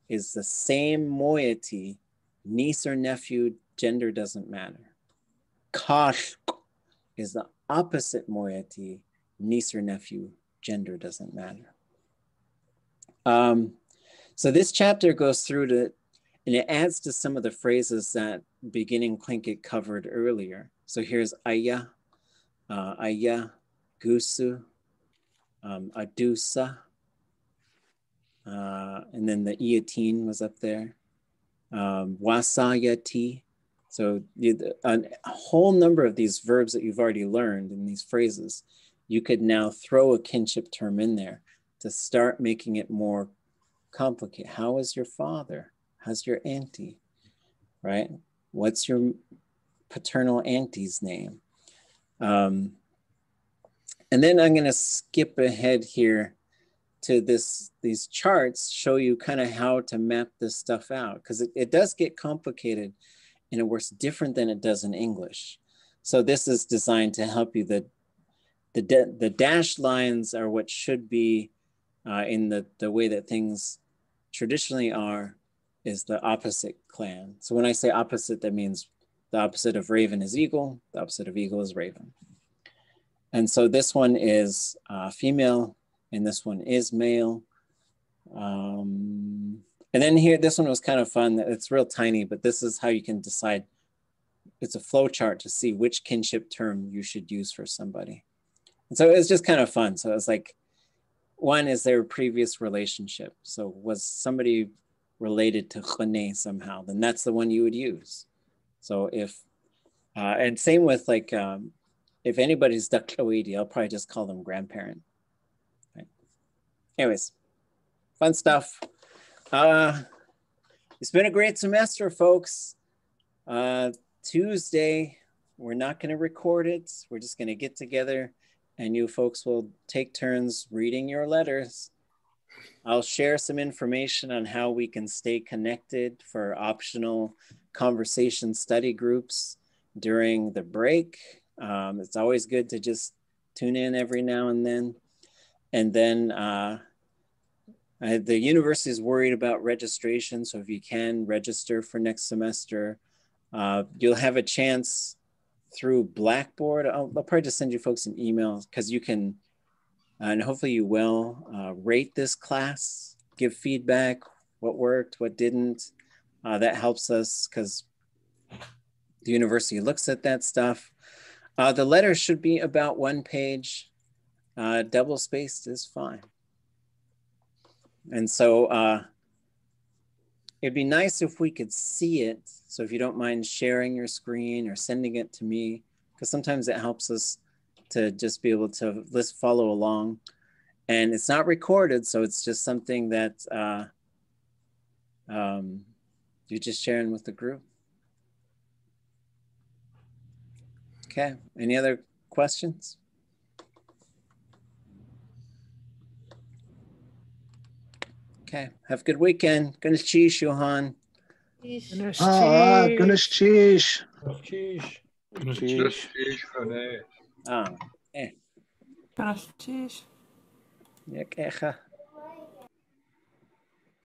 is the same moiety, niece or nephew, gender doesn't matter. Kashk is the opposite moiety, niece or nephew, gender doesn't matter. So this chapter goes through to, and it adds to some of the phrases that beginning Tlingit covered earlier. So here's aya, gusu, adusa, and then the ʼawtuli was up there. Wasayati. So a whole number of these verbs that you've already learned in these phrases, you could now throw a kinship term in there to start making it more complicated. How is your father? How's your auntie? Right? What's your paternal auntie's name? And then I'm going to skip ahead here to these charts, show you kind of how to map this stuff out, because it does get complicated and it works different than it does in English. So this is designed to help you. The dashed lines are what should be in the way that things traditionally are, is the opposite clan. So when I say opposite, that means the opposite of raven is eagle, the opposite of eagle is raven. And so this one is female, and this one is male. And then here, this one was kind of fun. It's real tiny, but this is how you can decide. It's a flow chart to see which kinship term you should use for somebody. And so it's just kind of fun. So it's like, one is their previous relationship. So was somebody related to Khane somehow, then that's the one you would use. So if, and same with like, if anybody's ʼawtuli.át, I'll probably just call them grandparent. Right? Anyways, fun stuff. It's been a great semester, folks. Tuesday, we're not going to record it. We're just going to get together and you folks will take turns reading your letters. I'll share some information on how we can stay connected for optional conversation study groups during the break. It's always good to just tune in every now and then. And then the university is worried about registration. So if you can register for next semester, you'll have a chance through Blackboard. I'll probably just send you folks an email because you can, and hopefully you will, rate this class, give feedback, what worked, what didn't. That helps us because the university looks at that stuff. The letter should be about 1 page. Double spaced is fine. And so it'd be nice if we could see it. So if you don't mind sharing your screen or sending it to me, because sometimes it helps us to just be able to follow along. And it's not recorded, so it's just something that you're just sharing with the group. Okay, any other questions? Okay, have a good weekend. Gonna cheese, Johan. Ganesh Cheesh. Ah, eh. Cheesh. Yak echa.